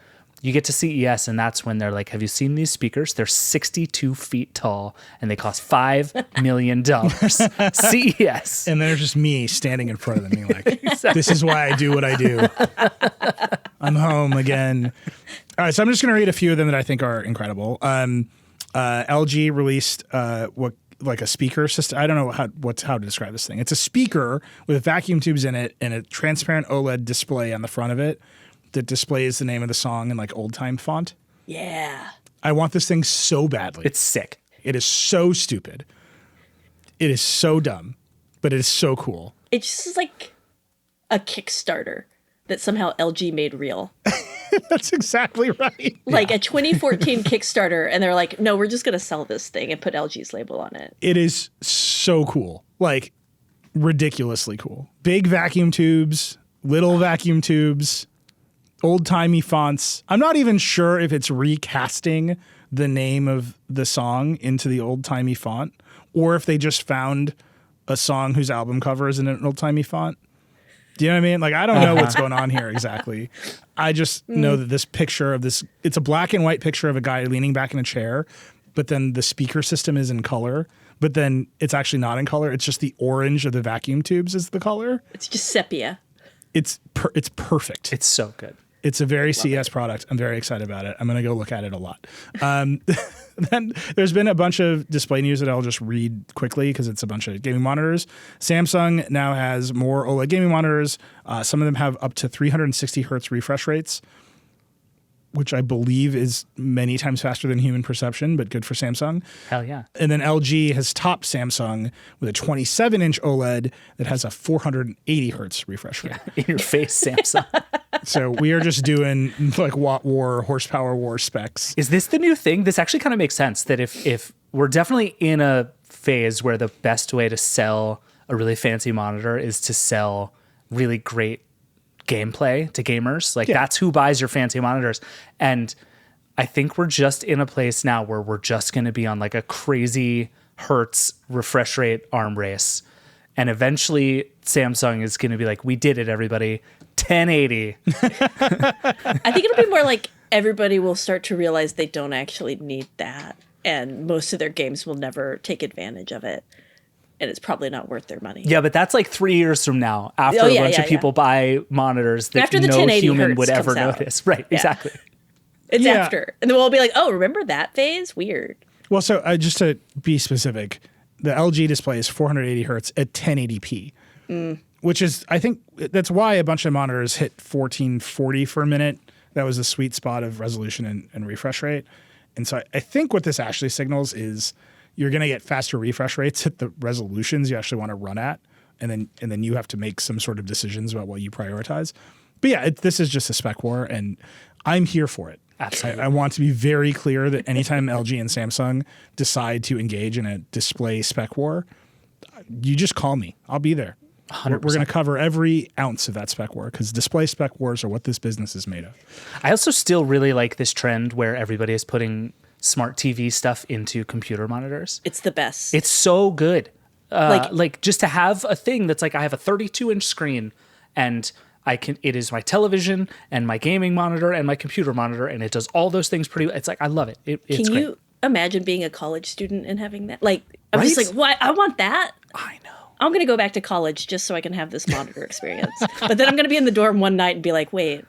you get to CES and that's when they're like, have you seen these speakers? They're 62 feet tall and they cost $5 million. CES. And there's just me standing in front of them being like, this is why I do what I do. I'm home again. All right, so I'm just going to read a few of them that I think are incredible. LG released like a speaker system. I don't know how to describe this thing. It's a speaker with vacuum tubes in it and a transparent OLED display on the front of it that displays the name of the song in like old time font. Yeah. I want this thing so badly. It's sick. It is so stupid. It is so dumb, but it is so cool. It's just like a Kickstarter that somehow LG made real. That's exactly right. Like a 2014 Kickstarter, and they're like, no, we're just going to sell this thing and put LG's label on it. It is so cool. Like, ridiculously cool. Big vacuum tubes, little vacuum tubes, old-timey fonts. I'm not even sure if it's recasting the name of the song into the old-timey font, or if they just found a song whose album cover is in an old-timey font. Do you know what I mean? Like, I don't know what's going on here exactly. I just know that this picture of this, it's a black and white picture of a guy leaning back in a chair, but then the speaker system is in color, but then it's actually not in color. It's just the orange of the vacuum tubes is the color. It's just sepia. It's perfect. It's so good. It's a very CS product. I'm very excited about it. I'm going to go look at it a lot. Then there's been a bunch of display news that I'll just read quickly because it's a bunch of gaming monitors. Samsung now has more OLED gaming monitors. Some of them have up to 360 hertz refresh rates, which I believe is many times faster than human perception, but good for Samsung. Hell yeah. And then LG has topped Samsung with a 27-inch OLED that has a 480 hertz refresh rate. In your face, Samsung. So we are just doing like watt war, horsepower war specs. Is this the new thing? This actually kind of makes sense that if we're definitely in a phase where the best way to sell a really fancy monitor is to sell really great gameplay to gamers. Like that's who buys your fancy monitors. And I think we're just in a place now where we're just going to be on like a crazy hertz refresh rate arm race. And eventually Samsung is going to be like, we did it, everybody. 1080. I think it'll be more like everybody will start to realize they don't actually need that. And most of their games will never take advantage of it. And it's probably not worth their money. Yeah, but that's like 3 years from now, after a bunch of people buy monitors that after the no 1080 human hertz would ever comes out. notice. Right, exactly. It's after. And then we'll be like, oh, remember that phase? Weird. Well, so just to be specific, the LG display is 480 hertz at 1080p, which is, I think, that's why a bunch of monitors hit 1440 for a minute. That was the sweet spot of resolution and refresh rate. And so I think what this actually signals is you're going to get faster refresh rates at the resolutions you actually want to run at, and then you have to make some sort of decisions about what you prioritize. But yeah, this is just a spec war, and I'm here for it. Absolutely. I want to be very clear that anytime LG and Samsung decide to engage in a display spec war, you just call me. I'll be there. 100%. We're going to cover every ounce of that spec war because display spec wars are what this business is made of. I also still really like this trend where everybody is putting smart TV stuff into computer monitors. It's the best. It's so good. Like just to have a thing that's like I have a 32-inch screen and it is my television and my gaming monitor and my computer monitor, and it does all those things pretty well. It's like I love it. It's Can great. you imagine being a college student and having that? Like, I'm just like, what? I want that. I know. I'm going to go back to college just so I can have this monitor experience. But then I'm going to be in the dorm one night and be like, wait,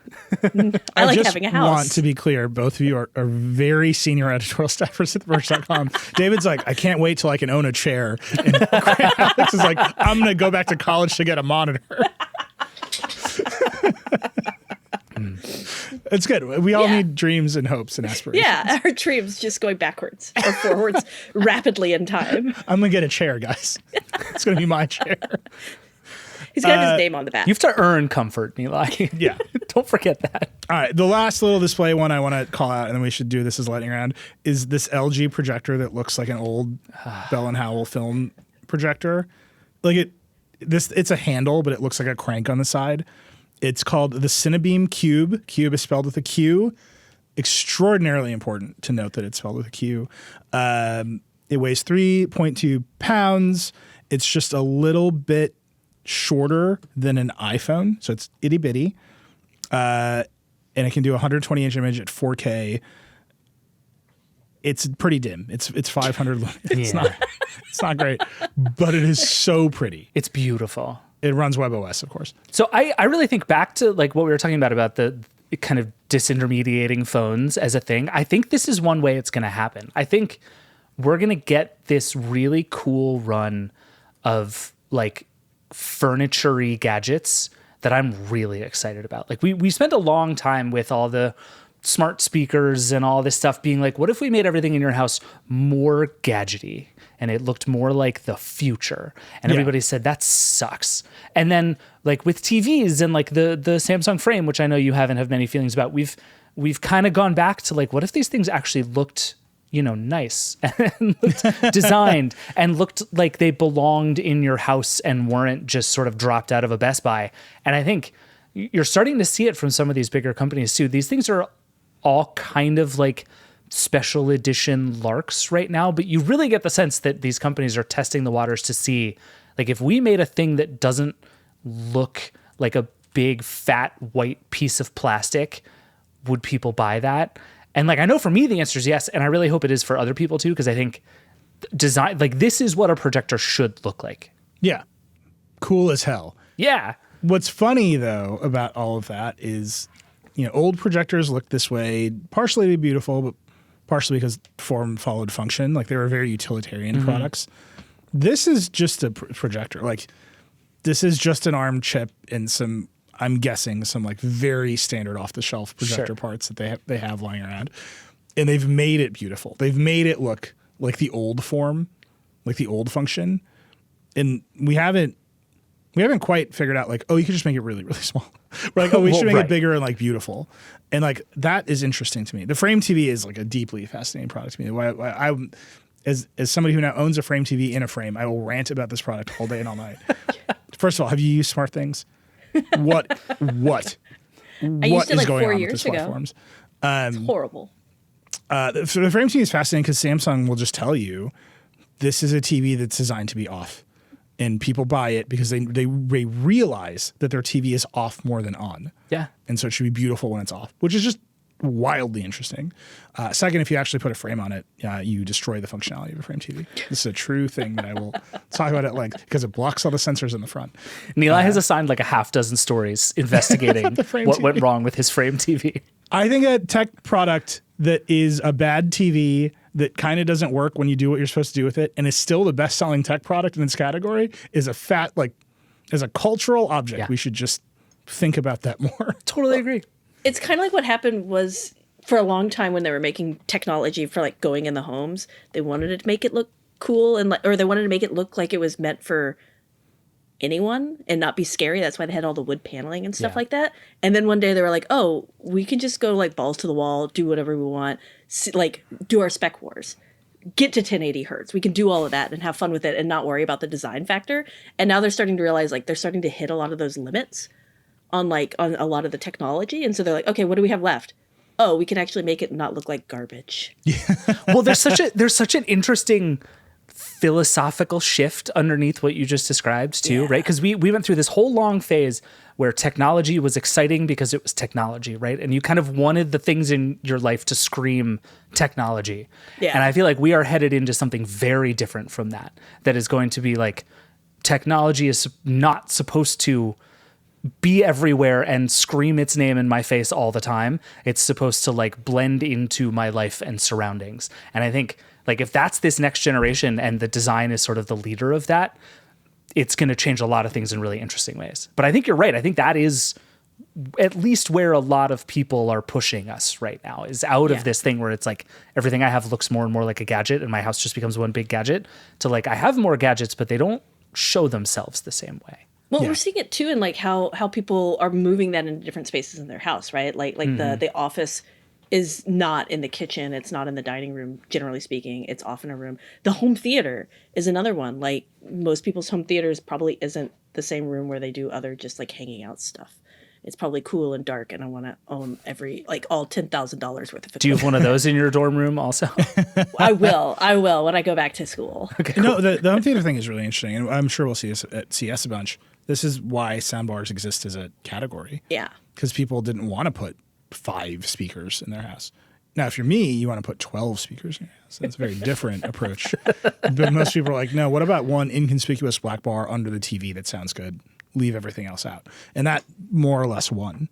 I like having a house. I want to be clear. Both of you are very senior editorial staffers at Verge.com. David's like, I can't wait till I can own a chair. And Alex is like, I'm going to go back to college to get a monitor. It's good. We all need dreams and hopes and aspirations. Yeah, our dreams just going backwards or forwards rapidly in time. I'm going to get a chair, guys. It's going to be my chair. He's got his name on the back. You have to earn comfort, Eli. Yeah. Don't forget that. All right. The last little display one I want to call out, and then we should do this as lightning round, is this LG projector that looks like an old Bell and Howell film projector. Like it's a handle, but it looks like a crank on the side. It's called the Cinebeam Cube. Cube is spelled with a Q. Extraordinarily important to note that it's spelled with a Q. It weighs 3.2 pounds. It's just a little bit shorter than an iPhone, so it's itty bitty. And it can do a 120-inch image at 4K. It's pretty dim. It's 500. It's not great, but it is so pretty. It's beautiful. It runs WebOS, of course. So I really think back to like what we were talking about the kind of disintermediating phones as a thing. I think this is one way it's going to happen. I think we're going to get this really cool run of like furniture-y gadgets that I'm really excited about. Like we spent a long time with all the smart speakers and all this stuff being like, what if we made everything in your house more gadgety and it looked more like the future? And everybody said that sucks. And then like with TVs and like the Samsung Frame, which I know you haven't have many feelings about, we've kind of gone back to like, what if these things actually looked, nice and looked designed and looked like they belonged in your house and weren't just sort of dropped out of a Best Buy. And I think you're starting to see it from some of these bigger companies too. These things are all kind of like special edition larks right now, but you really get the sense that these companies are testing the waters to see, like, if we made a thing that doesn't look like a big fat white piece of plastic, would people buy that? And like, I know for me, the answer is yes. And I really hope it is for other people too, because I think design, like, this is what a projector should look like. Yeah. Cool as hell. Yeah. What's funny though about all of that is, old projectors looked this way, partially to be beautiful, but partially because form followed function. Like, they were very utilitarian products. This is just a projector. Like, this is just an ARM chip and some, I'm guessing, some like very standard off the shelf projector parts that they have lying around. And they've made it beautiful. They've made it look like the old form, like the old function. And we haven't We haven't quite figured out like, oh, you could just make it really, really small. We're like, oh, we should make it bigger and like beautiful. And like, that is interesting to me. The frame TV is like a deeply fascinating product to me. As somebody who now owns a frame TV in a frame, I will rant about this product all day and all night. First of all, have you used smart things? What I used it like 4 years ago. It's horrible. The frame TV is fascinating because Samsung will just tell you this is a TV that's designed to be off. And people buy it because they realize that their TV is off more than on. Yeah. And so it should be beautiful when it's off, which is just wildly interesting. Second, if you actually put a frame on it, you destroy the functionality of a frame TV. This is a true thing that I will talk about at length because it blocks all the sensors in the front. Nilay has assigned like a half dozen stories investigating what went wrong with his frame TV. I think a tech product that is a bad TV that kind of doesn't work when you do what you're supposed to do with it and is still the best-selling tech product in its category is as a cultural object. Yeah. We should just think about that more. Totally agree. It's kind of like what happened was for a long time when they were making technology for like going in the homes, they wanted to make it look cool or they wanted to make it look like it was meant for anyone and not be scary. That's why they had all the wood paneling and stuff like that. And then one day they were like, oh, we can just go like balls to the wall, do whatever we want, like do our spec wars, get to 1080 hertz. We can do all of that and have fun with it and not worry about the design factor. And now they're starting to realize like they're starting to hit a lot of those limits on a lot of the technology. And so they're like, okay, what do we have left? Oh, we can actually make it not look like garbage. Yeah. Well, there's such an interesting philosophical shift underneath what you just described too, right? Because we went through this whole long phase where technology was exciting because it was technology, right? And you kind of wanted the things in your life to scream technology. Yeah. And I feel like we are headed into something very different from that is going to be like technology is not supposed to be everywhere and scream its name in my face all the time. It's supposed to like blend into my life and surroundings. And I think like if that's this next generation and the design is sort of the leader of that, it's going to change a lot of things in really interesting ways. But I think you're right. I think that is at least where a lot of people are pushing us right now is out of this thing where it's like everything I have looks more and more like a gadget and my house just becomes one big gadget to like I have more gadgets, but they don't show themselves the same way. Well, we're seeing it too in like how people are moving that into different spaces in their house, right? Like the office is not in the kitchen. It's not in the dining room, generally speaking. It's off in a room. The home theater is another one. Like most people's home theaters probably isn't the same room where they do other just like hanging out stuff. It's probably cool and dark, and I want to own all $10,000 worth of it. Do you have one of those in your dorm room also? I will when I go back to school. Okay, cool. No, the home theater thing is really interesting, and I'm sure we'll see this at CS a bunch. This is why soundbars exist as a category. Yeah. Because people didn't want to put 5 speakers in their house. Now, if you're me, you want to put 12 speakers in your house. That's a very different approach. But most people are like, no, what about one inconspicuous black bar under the TV that sounds good? Leave everything else out. And that more or less won.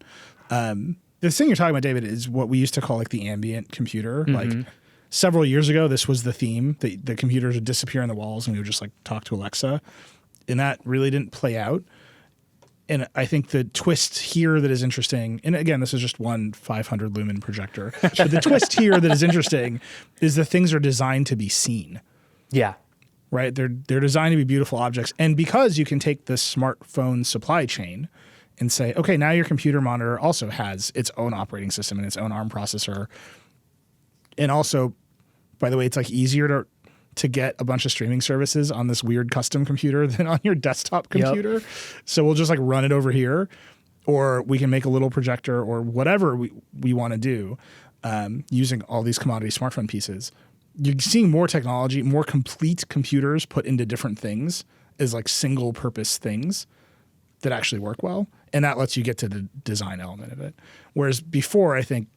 The thing you're talking about, David, is what we used to call like the ambient computer. Mm-hmm. Like several years ago, this was the theme. The computers would disappear on the walls and we would just like talk to Alexa. And that really didn't play out. And I think the twist here that is interesting, and again, this is just one 500 lumen projector, but the twist here that is interesting is the things are designed to be seen. Yeah. Right? They're designed to be beautiful objects. And because you can take the smartphone supply chain and say, okay, now your computer monitor also has its own operating system and its own ARM processor. And also, by the way, it's like easier to get a bunch of streaming services on this weird custom computer than on your desktop computer. Yep. So we'll just like run it over here, or we can make a little projector or whatever we want to do using all these commodity smartphone pieces. You're seeing more technology, more complete computers put into different things as like single purpose things that actually work well. And that lets you get to the design element of it. Whereas before, I think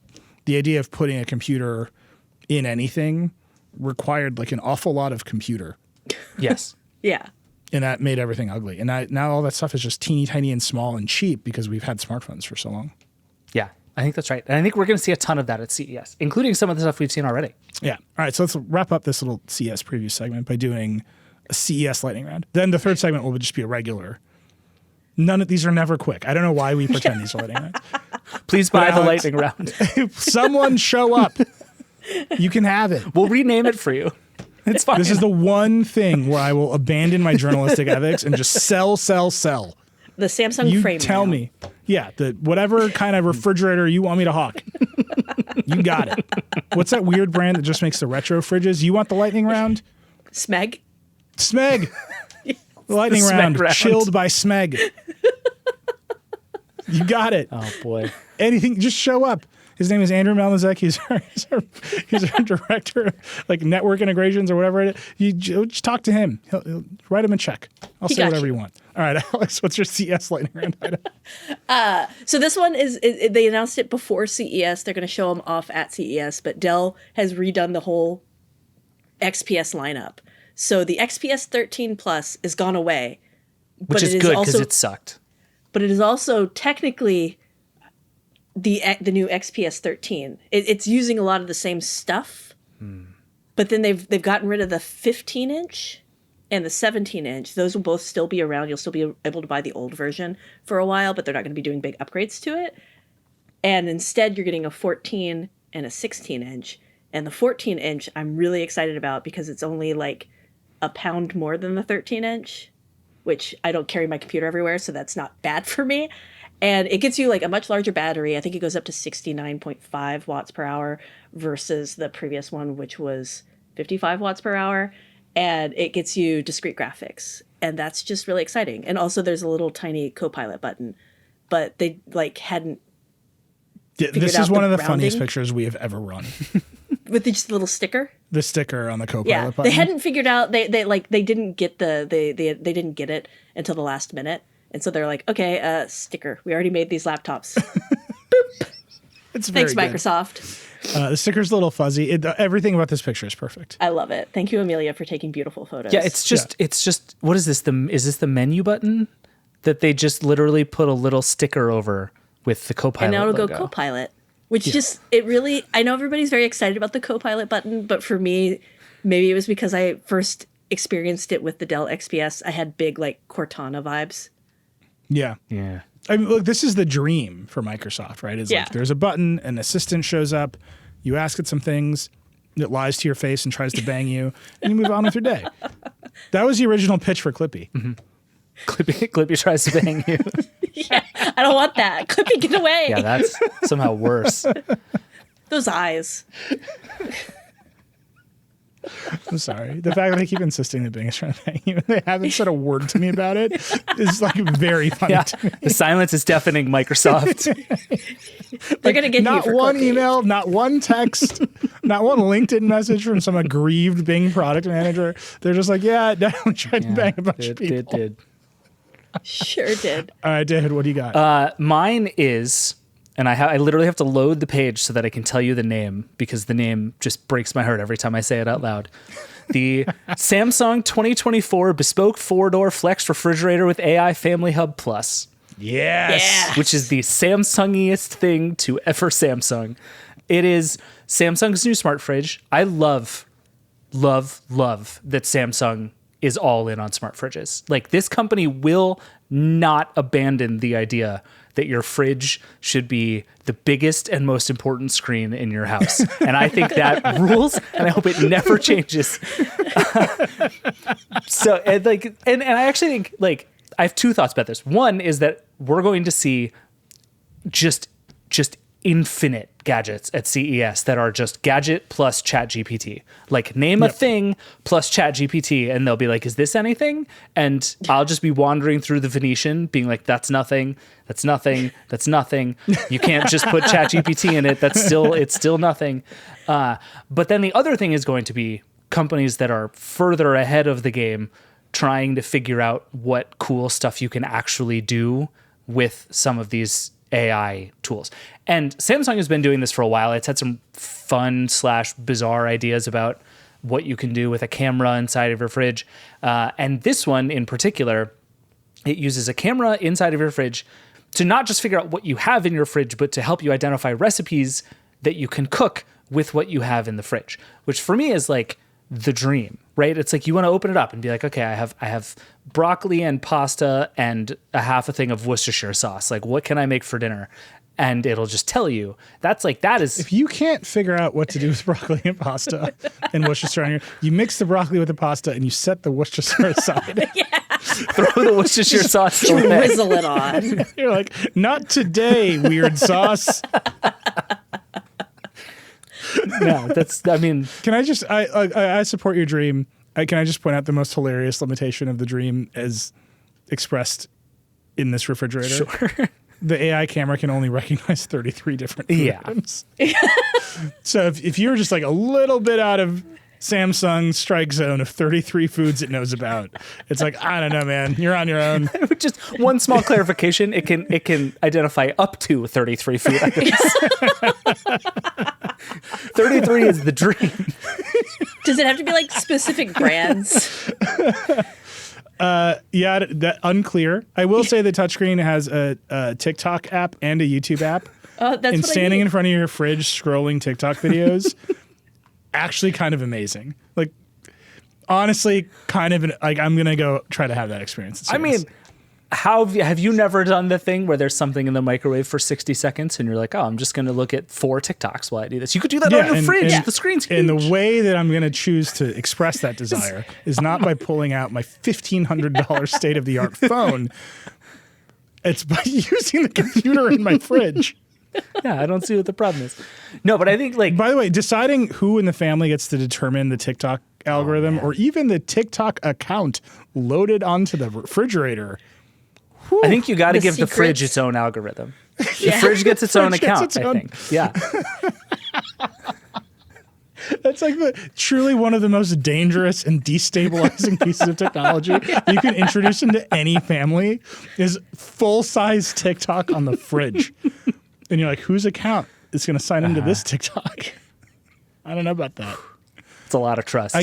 the idea of putting a computer in anything required like an awful lot of computer. Yes. Yeah. And that made everything ugly. And now all that stuff is just teeny tiny and small and cheap because we've had smartphones for so long. Yeah, I think that's right. And I think we're going to see a ton of that at CES, including some of the stuff we've seen already. Yeah. All right. So let's wrap up this little CES preview segment by doing a CES lightning round. Then the third segment will just be a regular. None of these are never quick. I don't know why we pretend these are lightning rounds. Please buy the lightning round. Someone show up. You can have it. We'll rename it for you. It's fine. This is the one thing where I will abandon my journalistic ethics and just sell. The Samsung You frame. tell now. me. Yeah, whatever kind of refrigerator you want me to hawk. You got it. What's that weird brand that just makes the retro fridges? You want the lightning round? Smeg. Smeg. The lightning The Smeg round. chilled by Smeg. You got it. Oh boy. Anything, just show up. His name is Andrew Malnazek. He's our director of like network integrations or whatever it is. You just talk to him. He'll write him a check. I'll say got whatever you. you want. All right, Alex, what's your CS lightning round item? So this one is they announced it before CES. They're going to show them off at CES, but Dell has redone the whole XPS lineup. So the XPS 13 Plus is gone away, Which is good because it sucked. but it is also technically the new XPS 13. It's using a lot of the same stuff, but then they've gotten rid of the 15-inch and the 17-inch. Those will both still be around. You'll still be able to buy the old version for a while, but they're not going to be doing big upgrades to it. And instead, you're getting a 14 and a 16-inch. And the 14-inch I'm really excited about because it's only like a pound more than the 13-inch, which I don't carry my computer everywhere, so that's not bad for me. And it gets you like a much larger battery. I think it goes up to 69.5 watts per hour versus the previous one, which was 55 watts per hour. And it gets you discrete graphics. And that's just really exciting. And also there's a little tiny Copilot button, but they like hadn't. This out is one the of the funniest rounding. pictures we have ever run. With just a little sticker. The sticker on the Copilot Yeah, button. they hadn't figured out. They didn't get they didn't get it until the last minute, and so they're like, okay, sticker. We already made these laptops. It's very Thanks, good. Microsoft. The sticker's a little fuzzy. Everything about this picture is perfect. I love it. Thank you, Amelia, for taking beautiful photos. Yeah, it's just what is this? Is this the menu button that they just literally put a little sticker over with the Copilot and now it'll logo? go Copilot, which just it really. I know everybody's very excited about the Copilot button, but for me, maybe it was because I first experienced it with the Dell XPS. I had big like Cortana vibes. Yeah. Yeah. I mean, look, this is the dream for Microsoft, right? It's Yeah. like there's a button, an assistant shows up, you ask it some things, it lies to your face and tries to bang you, and you move on with your day. That was the original pitch for Clippy. Mm-hmm. Clippy tries to bang you. Yeah, I don't want that. Clippy, get away. Yeah, that's somehow worse. Those eyes. I'm sorry. The fact that they keep insisting that Bing is trying to bang you and they haven't said a word to me about it is like very funny Yeah, to me. the silence is deafening, Microsoft. They're gonna get you Not for one Clippy. email, not one text, not one LinkedIn message from some aggrieved Bing product manager. They're just like, yeah, it definitely tried to bang a bunch of people. It did. Sure did. All right, David, what do you got? Mine is, and I literally have to load the page so that I can tell you the name because the name just breaks my heart every time I say it out loud. The Samsung 2024 Bespoke 4-Door Flex Refrigerator with AI Family Hub Plus, Yes. Yeah. which is the Samsungiest thing to ever Samsung. It is Samsung's new smart fridge. I love that Samsung is all in on smart fridges. Like, this company will not abandon the idea that your fridge should be the biggest and most important screen in your house. And I think that rules, and I hope it never changes. So, and I actually think, like, I have two thoughts about this. One is that we're going to see just infinite gadgets at CES that are just gadget plus chat GPT. Like, name a thing plus chat GPT, and they'll be like, is this anything? And I'll just be wandering through the Venetian being like, that's nothing, that's nothing, that's nothing. You can't just put chat GPT in it. It's still nothing. But then the other thing is going to be companies that are further ahead of the game trying to figure out what cool stuff you can actually do with some of these AI tools. And Samsung has been doing this for a while. It's had some fun / bizarre ideas about what you can do with a camera inside of your fridge. And this one in particular, it uses a camera inside of your fridge to not just figure out what you have in your fridge, but to help you identify recipes that you can cook with what you have in the fridge, which for me is like the dream, right? It's like you want to open it up and be like, okay, I have broccoli and pasta and a half a thing of Worcestershire sauce. Like, what can I make for dinner? and it'll just tell you. That is If you can't figure out what to do with broccoli and pasta and Worcestershire, you mix the broccoli with the pasta and you set the Worcestershire aside. throw the Worcestershire sauce away. Drizzle it on. You're like, not today, weird sauce. No, Can I just, I support your dream. Can I just point out the most hilarious limitation of the dream as expressed in this refrigerator? sure. The AI camera can only recognize 33 different food Yeah. items. So if you're just like a little bit out of Samsung's strike zone of 33 foods it knows about, it's like, I don't know, man, you're on your own. Just one small clarification, it can identify up to 33 food items. 33 is the dream. Does it have to be like specific brands? Yeah, that unclear. I will say the touchscreen has a TikTok app and a YouTube app. Oh, that's And what standing I in need. front of your fridge scrolling TikTok videos, actually kind of amazing. Like, honestly, kind of I'm gonna go try to have that experience. I mean, have you never done the thing where there's something in the microwave for 60 seconds and you're like, oh, I'm just going to look at 4 TikToks while I do this. You could do that on your fridge. The screen's huge. And the way that I'm going to choose to express that desire is not by pulling out my $1,500 state-of-the-art phone. It's by using the computer in my fridge. Yeah, I don't see what the problem is. No, but I think By the way, deciding who in the family gets to determine the TikTok algorithm or even the TikTok account loaded onto the refrigerator. I think you got to The give the fridge secrets. its own algorithm. The fridge gets its own Fridge gets account, its I own- think. Yeah. That's like truly one of the most dangerous and destabilizing pieces of technology you can introduce into any family is full-size TikTok on the fridge. And you're like, whose account is going to sign into this TikTok? I don't know about that. It's a lot of trust.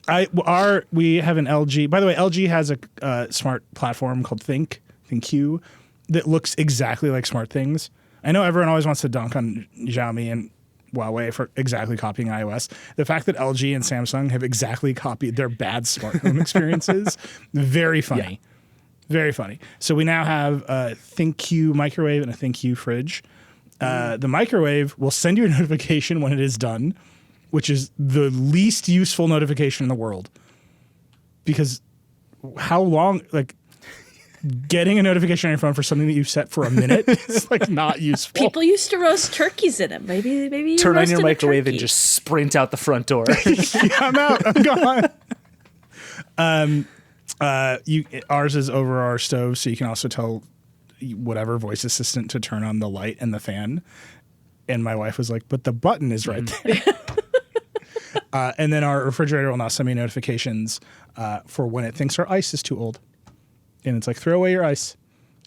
We have an LG. By the way, LG has a smart platform called ThinkQ that looks exactly like SmartThings. I know everyone always wants to dunk on Xiaomi and Huawei for exactly copying iOS. The fact that LG and Samsung have exactly copied their bad smart home experiences, very funny. Yeah. Very funny. So we now have a ThinkQ microwave and a ThinkQ fridge. The microwave will send you a notification when it is done, which is the least useful notification in the world. Because how long, getting a notification on your phone for something that you've set for a minute is not useful. People used to roast turkeys in them. Maybe you Turn on your roasted a microwave and turkey. just sprint out the front door. Yeah, I'm out. I'm gone. Ours is over our stove, so you can also tell whatever voice assistant to turn on the light and the fan. And my wife was like, but the button is right there. And then our refrigerator will now send me notifications for when it thinks our ice is too old. And it's like, throw away your ice.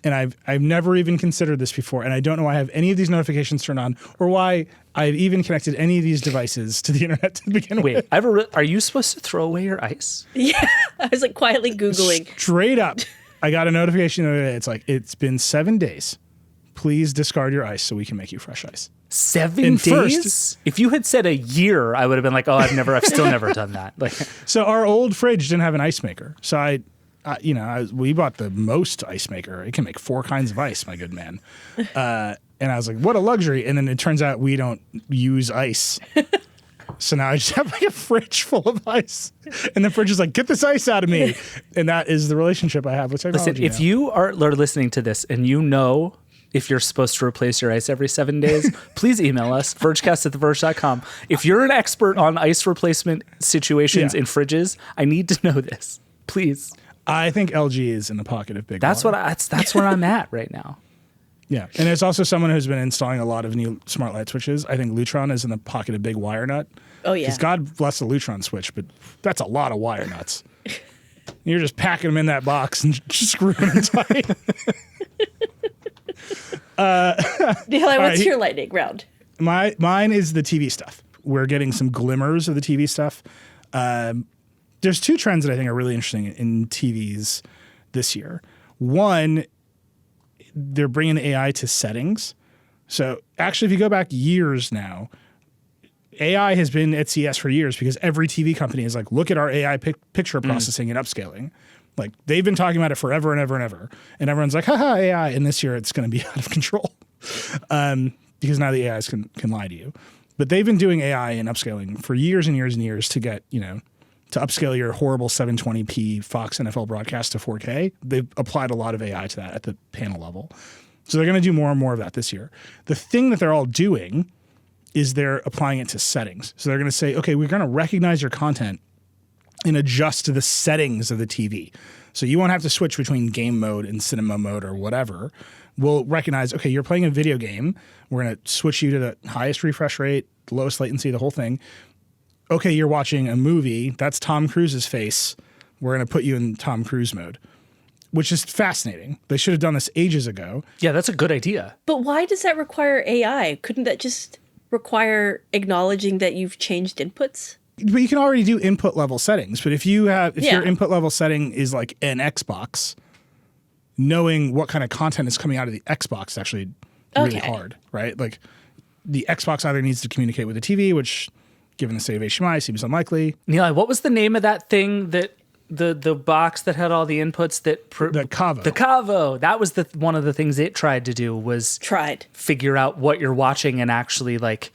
And I've never even considered this before. And I don't know why I have any of these notifications turned on or why I've even connected any of these devices to the internet to begin Wait, with. are you supposed to throw away your ice? Yeah, I was quietly Googling. Straight up, I got a notification the other day. It's like, it's been 7 days. Please discard your ice so we can make you fresh ice. 7 And days? first- If you had said a year, I would have been like, oh, I've still never done that. So our old fridge didn't have an ice maker. So we bought the most ice maker. It can make 4 kinds of ice, my good man. And I was like, what a luxury. And then it turns out we don't use ice. So now I just have a fridge full of ice. And the fridge is like, get this ice out of me. And that is the relationship I have with technology. Listen, if now. you are listening to this and you know if you're supposed to replace your ice every 7 days, please email us, vergecast@theverge.com. If you're an expert on ice replacement situations in fridges, I need to know this. Please. I think LG is in the pocket of big That's water. that's where I'm at right now. Yeah. And there's also someone who's been installing a lot of new smart light switches. I think Lutron is in the pocket of big wire nut. Oh, yeah. Because God bless the Lutron switch, but that's a lot of wire nuts. You're just packing them in that box and just screwing them tight. Nikolai, what's right. your lightning round? Mine is the TV stuff. We're getting some glimmers of the TV stuff. There's 2 trends that I think are really interesting in TVs this year. One, they're bringing AI to settings. So actually, if you go back years now, AI has been at CS for years because every TV company is like, look at our AI picture processing and upscaling. Like they've been talking about it forever and ever and ever. And everyone's like, haha, AI. And this year it's going to be out of control. Because now the AIs can lie to you. But they've been doing AI and upscaling for years and years and years to get, to upscale your horrible 720p Fox NFL broadcast to 4K. They've applied a lot of AI to that at the panel level. So they're going to do more and more of that this year. The thing that they're all doing is they're applying it to settings. So they're going to say, okay, we're going to recognize your content and adjust to the settings of the TV. So you won't have to switch between game mode and cinema mode or whatever. We'll recognize, okay, you're playing a video game. We're going to switch you to the highest refresh rate, lowest latency, the whole thing. Okay, you're watching a movie. That's Tom Cruise's face. We're going to put you in Tom Cruise mode, which is fascinating. They should have done this ages ago. Yeah, that's a good idea. But why does that require AI? Couldn't that just require acknowledging that you've changed inputs? But you can already do input level settings. But if your input level setting is like an Xbox, knowing what kind of content is coming out of the Xbox is actually really hard, right? Like the Xbox either needs to communicate with the TV, which given the state of HDMI seems unlikely. Neil, what was the name of that thing that the box that had all the inputs that the Cavo. The Cavo. That was one of the things it tried to do was figure out what you're watching and actually like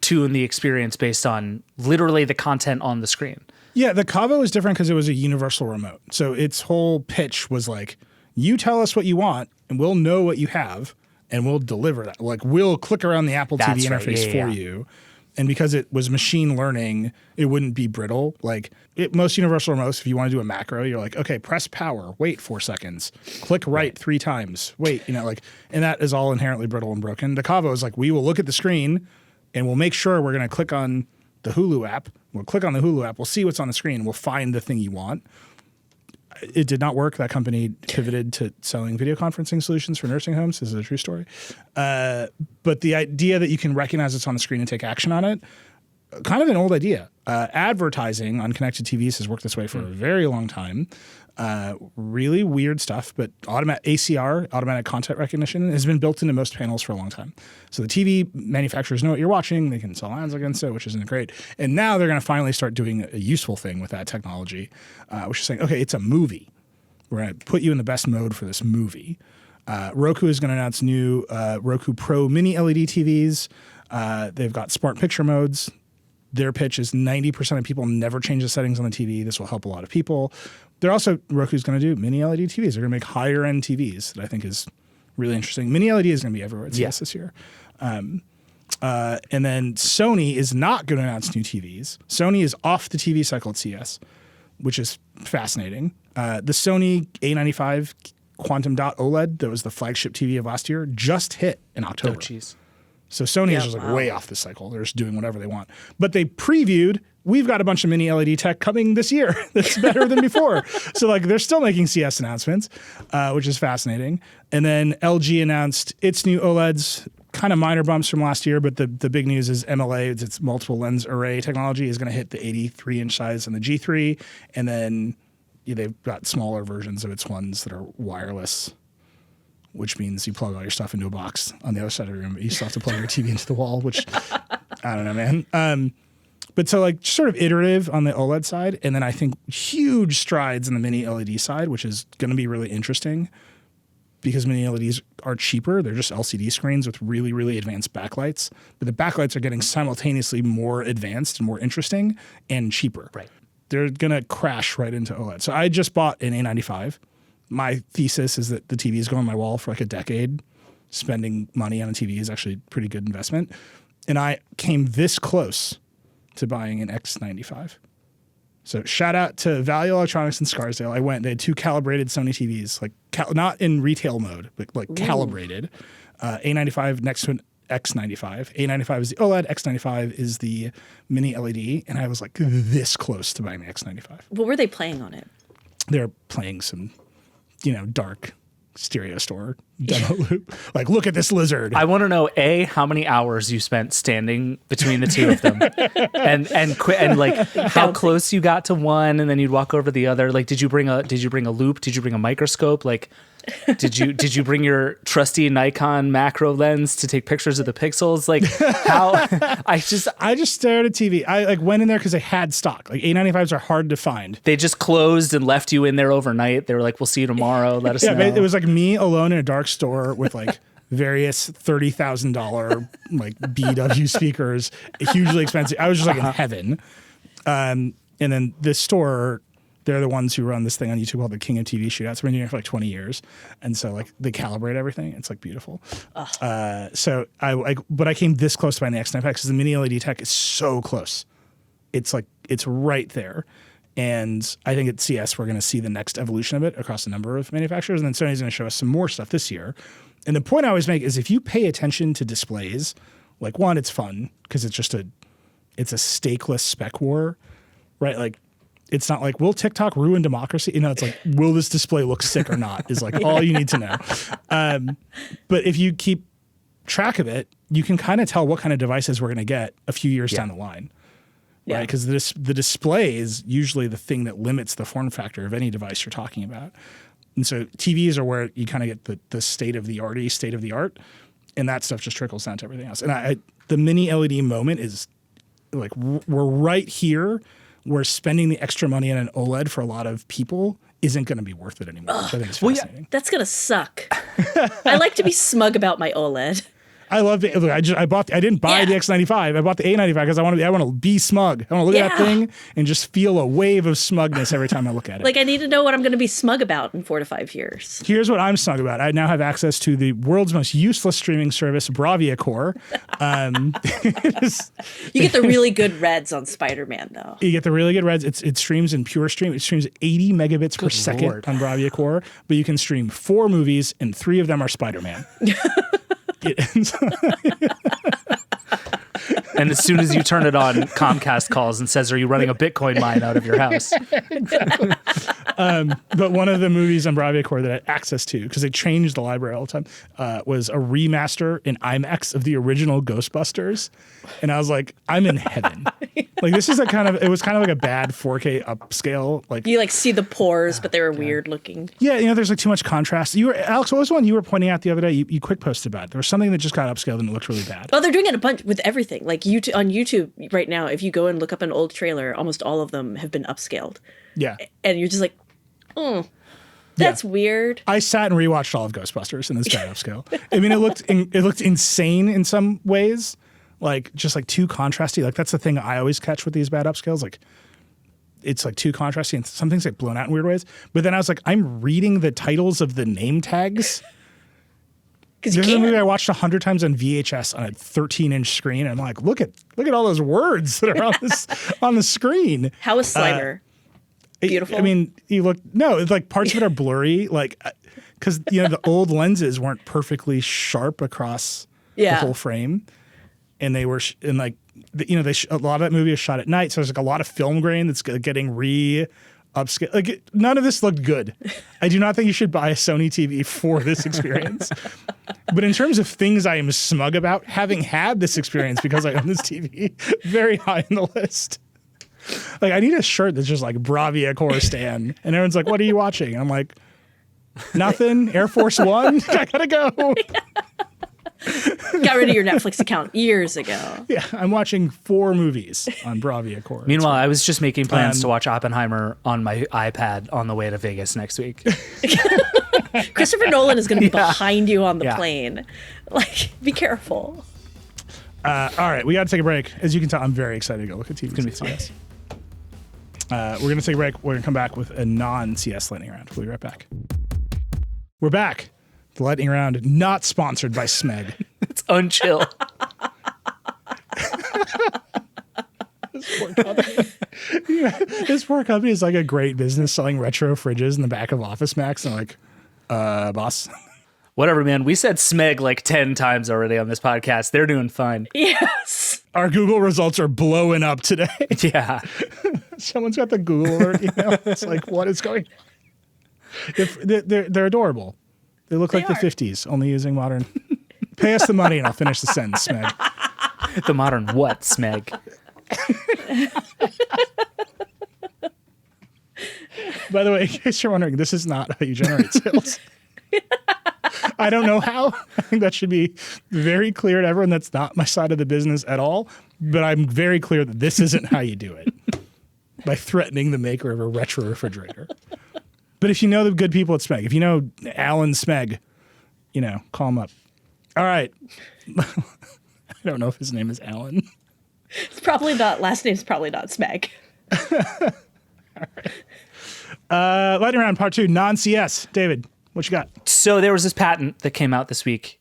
tune the experience based on literally the content on the screen. Yeah, the Cavo is different because it was a universal remote. So its whole pitch was like, you tell us what you want and we'll know what you have and we'll deliver that. Like we'll click around the Apple TV interface for you. And because it was machine learning, it wouldn't be brittle. Like most universal remotes, if you want to do a macro, you're like, okay, press power, wait 4 seconds, click right 3 times, wait, and that is all inherently brittle and broken. The Cavo is like, we will look at the screen and we'll make sure we're going to click on the Hulu app. We'll click on the Hulu app. We'll see what's on the screen. We'll find the thing you want. It did not work. That company pivoted to selling video conferencing solutions for nursing homes. This is a true story. But the idea that you can recognize it's on the screen and take action on it, kind of an old idea. Advertising on connected TVs has worked this way for a very long time. Really weird stuff, but ACR, automatic content recognition, has been built into most panels for a long time. So the TV manufacturers know what you're watching. They can sell ads against it, which isn't great. And now they're going to finally start doing a useful thing with that technology, which is saying, okay, it's a movie. We're going to put you in the best mode for this movie. Roku is going to announce new Roku Pro mini LED TVs. They've got smart picture modes. Their pitch is 90% of people never change the settings on the TV. This will help a lot of people. They're also, Roku's going to do mini LED TVs. They're going to make higher end TVs that I think is really interesting. Mini LED is going to be everywhere at CES this year. And then Sony is not going to announce new TVs. Sony is off the TV cycle at CES, which is fascinating. The Sony A95 Quantum Dot OLED, that was the flagship TV of last year, just hit in October. Oh, jeez. So Sony is just like way off the cycle. They're just doing whatever they want. But they previewed, we've got a bunch of mini LED tech coming this year that's better than before. So like they're still making CS announcements, which is fascinating. And then LG announced its new OLEDs, kind of minor bumps from last year, but the big news is MLA, its multiple lens array technology, is going to hit the 83-inch size on the G3. And then they've got smaller versions of its ones that are wireless, which means you plug all your stuff into a box on the other side of the room. But you still have to plug your TV into the wall, which I don't know, man. But so like sort of iterative on the OLED side. And then I think huge strides in the mini LED side, which is going to be really interesting because mini LEDs are cheaper. They're just LCD screens with really, really advanced backlights. But the backlights are getting simultaneously more advanced and more interesting and cheaper. Right. They're going to crash right into OLED. So I just bought an A95. My thesis is that the TV is going on my wall for like a decade. Spending money on a TV is actually a pretty good investment. And I came this close to buying an X95. So shout out to Value Electronics in Scarsdale. I went, they had 2 calibrated Sony TVs, like not in retail mode, but like calibrated. A95 next to an X95. A95 is the OLED, X95 is the mini LED. And I was like this close to buying the X95. What were they playing on it? They're playing some dark stereo store demo loop. Like, look at this lizard. I want to know how many hours you spent standing between the two of them, and like how close you got to one, and then you'd walk over the other. Like, did you bring a loop? Did you bring a microscope? Like, did you bring your trusty Nikon macro lens to take pictures of the pixels? Like, how? I just stared at TV. I like went in there because they had stock. Like A95s are hard to find. They just closed and left you in there overnight. They were like, "We'll see you tomorrow. Let us know." It was like me alone in a dark store with like various $30,000 like BW speakers, hugely expensive. I was just like in heaven. And then this store, they're the ones who run this thing on YouTube called the King of TV Shootouts. We've been doing it for like 20 years. And so like they calibrate everything. It's like beautiful. So but I came this close to buying the X95 because the mini LED tech is so close. It's like, it's right there. And I think at CS, we're going to see the next evolution of it across a number of manufacturers. And then Sony's going to show us some more stuff this year. And the point I always make is if you pay attention to displays, like one, it's fun because it's just it's a stakeless spec war, right? Like it's not like, will TikTok ruin democracy? You know, it's like, will this display look sick or not is like all you need to know. But if you keep track of it, you can kind of tell what kind of devices we're going to get a few years down the line. Right, because the display is usually the thing that limits the form factor of any device you're talking about. And so TVs are where you kind of get the state of the art, and that stuff just trickles down to everything else. And the mini LED moment is like we're right here where spending the extra money on an OLED for a lot of people isn't going to be worth it anymore, which I think is fascinating. That's going to suck. I like to be smug about my OLED. I love it. I didn't buy the X95. I bought the A95 because I want to be smug. I want to look at that thing and just feel a wave of smugness every time I look at it. Like I need to know what I'm going to be smug about in 4 to 5 years. Here's what I'm smug about. I now have access to the world's most useless streaming service, Bravia Core. You get the really good reds on Spider-Man, though. You get the really good reds. It streams in pure stream. It streams 80 megabits per second on Bravia Core, but you can stream 4 movies and 3 of them are Spider-Man. And as soon as you turn it on, Comcast calls and says, "Are you running a Bitcoin mine out of your house?" Exactly. But one of the movies on Bravia Core that I had access to, because they changed the library all the time, was a remaster in IMAX of the original Ghostbusters. And I was like, I'm in heaven. Like this is it was kind of like a bad 4K upscale. Like you like see the pores, but they were weird looking. Yeah, there's like too much contrast. Alex, what was one you were pointing out the other day? You quick posted about it. There was something that just got upscaled and it looked really bad. Oh, they're doing it a bunch with everything. Like on YouTube right now, if you go and look up an old trailer, almost all of them have been upscaled. Yeah. And you're just like, that's weird. I sat and rewatched all of Ghostbusters in this bad upscale. I mean, it looked insane in some ways, like just like too contrasty. Like that's the thing I always catch with these bad upscales. Like it's like too contrasty and some things get blown out in weird ways. But then I was like, I'm reading the titles of the name tags. There's a movie I watched 100 times on VHS on a 13-inch screen. And I'm like, look at all those words that are on the screen. How was Slimer? Beautiful. I mean, it's like parts of it are blurry, like because the old lenses weren't perfectly sharp across the whole frame, and they were a lot of that movie was shot at night, so there's like a lot of film grain that's getting upscale. Like none of this looked good. I do not think you should buy a Sony TV for this experience. But in terms of things I am smug about, having had this experience because I own this TV, very high on the list. Like I need a shirt that's just like Bravia Core Stan, and everyone's like, "What are you watching?" And I'm like, "Nothing. Air Force One. I gotta go." Got rid of your Netflix account years ago. Yeah, I'm watching 4 movies on Bravia Core. Meanwhile, I was just making plans to watch Oppenheimer on my iPad on the way to Vegas next week. Christopher Nolan is going to be behind you on the plane. Like, be careful. All right, we got to take a break. As you can tell, I'm very excited to go look at TV. It's going to be fun. We're going to take a break. We're going to come back with a non-CS lightning round. We'll be right back. We're back. The lightning round, not sponsored by Smeg. It's unchill. This poor company is like a great business selling retro fridges in the back of Office Max. And I'm like, boss. Whatever, man. We said Smeg like 10 times already on this podcast. They're doing fine. Yes. Our Google results are blowing up today. Yeah. Someone's got the Google alert email. It's like, what is going on? They're adorable. They look like the 50s, only using modern. Pay us the money and I'll finish the sentence, Smeg. The modern what, Smeg? By the way, in case you're wondering, this is not how you generate sales. I don't know how. I think that should be very clear to everyone. That's not my side of the business at all. But I'm very clear that this isn't how you do it. By threatening the maker of a retro refrigerator. But if you know the good people at Smeg, if you know Alan Smeg, call him up. All right. I don't know if his name is Alan. It's probably not. Last name's probably not Smeg. Lightning round part 2, non-CS. David, what you got? So there was this patent that came out this week.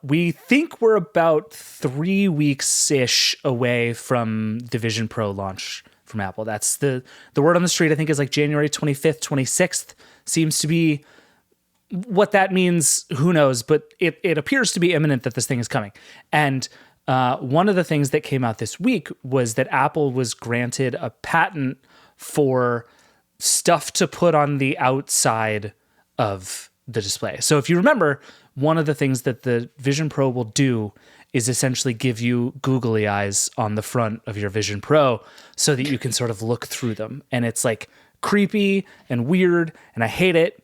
We think we're about 3 weeks-ish away from the Vision Pro launch from Apple. That's the word on the street, I think, is like January 25th, 26th. Seems to be what that means, who knows, but it appears to be imminent that this thing is coming. And one of the things that came out this week was that Apple was granted a patent for stuff to put on the outside of the display. So if you remember, one of the things that the Vision Pro will do is essentially give you googly eyes on the front of your Vision Pro so that you can sort of look through them. And it's like creepy and weird, and I hate it,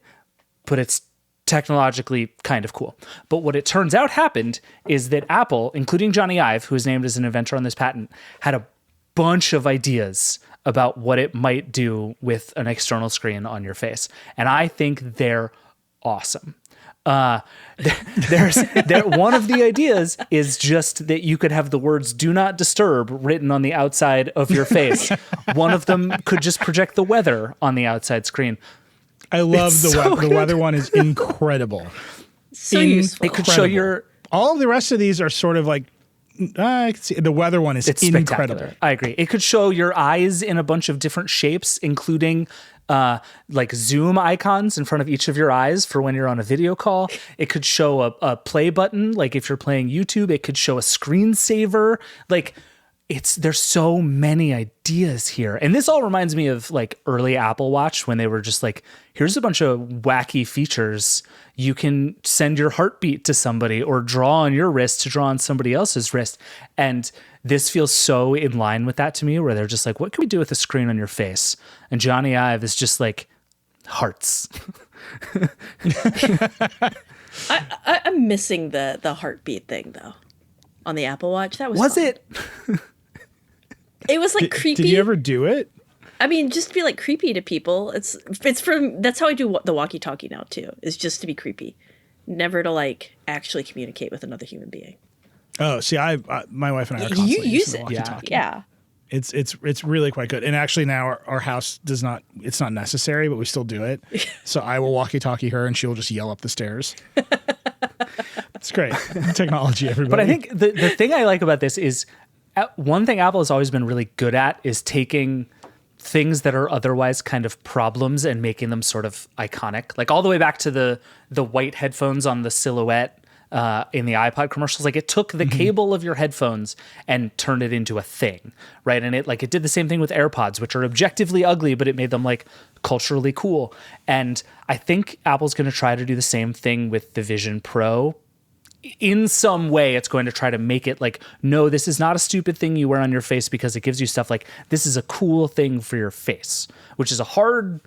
but it's technologically kind of cool. But what it turns out happened is that Apple, including Johnny Ive, who is named as an inventor on this patent, had a bunch of ideas about what it might do with an external screen on your face. And I think they're awesome. One of the ideas is just that you could have the words "do not disturb" written on the outside of your face. One of them could just project the weather on the outside screen. I love the weather one is incredible. So useful. It could show your... All of the rest of these are sort of like, I can see the weather one is incredible. Spectacular. I agree. It could show your eyes in a bunch of different shapes, including like zoom icons in front of each of your eyes for when you're on a video call. It could show a play button, like if you're playing YouTube. It could show a screensaver. Like, there's so many ideas here. And this all reminds me of like early Apple Watch, when they were just like, here's a bunch of wacky features. You can send your heartbeat to somebody or draw on your wrist to draw on somebody else's wrist. And this feels so in line with that to me, where they're just like, what can we do with a screen on your face? And Johnny Ive is just like, hearts. I'm missing the heartbeat thing though on the Apple Watch. That was fun. It? It was like creepy. Did you ever do it? I mean, just to be like creepy to people. It's that's how I do the walkie-talkie now too. Is just to be creepy, never to like actually communicate with another human being. Oh, see, my wife and I are constantly You use the it, walkie-talkie. yeah. It's really quite good. And actually now our house does not, it's not necessary, but we still do it. So I will walkie-talkie her and she will just yell up the stairs. It's great. Technology, everybody. But I think the thing I like about this is one thing Apple has always been really good at is taking things that are otherwise kind of problems and making them sort of iconic. Like all the way back to the white headphones on the silhouette in the iPod commercials. Like it took the cable of your headphones and turned it into a thing, right? And it did the same thing with AirPods, which are objectively ugly, but it made them like culturally cool. And I think Apple's going to try to do the same thing with the Vision Pro. In some way, it's going to try to make it like, no, this is not a stupid thing you wear on your face because it gives you stuff like, this is a cool thing for your face, which is a hard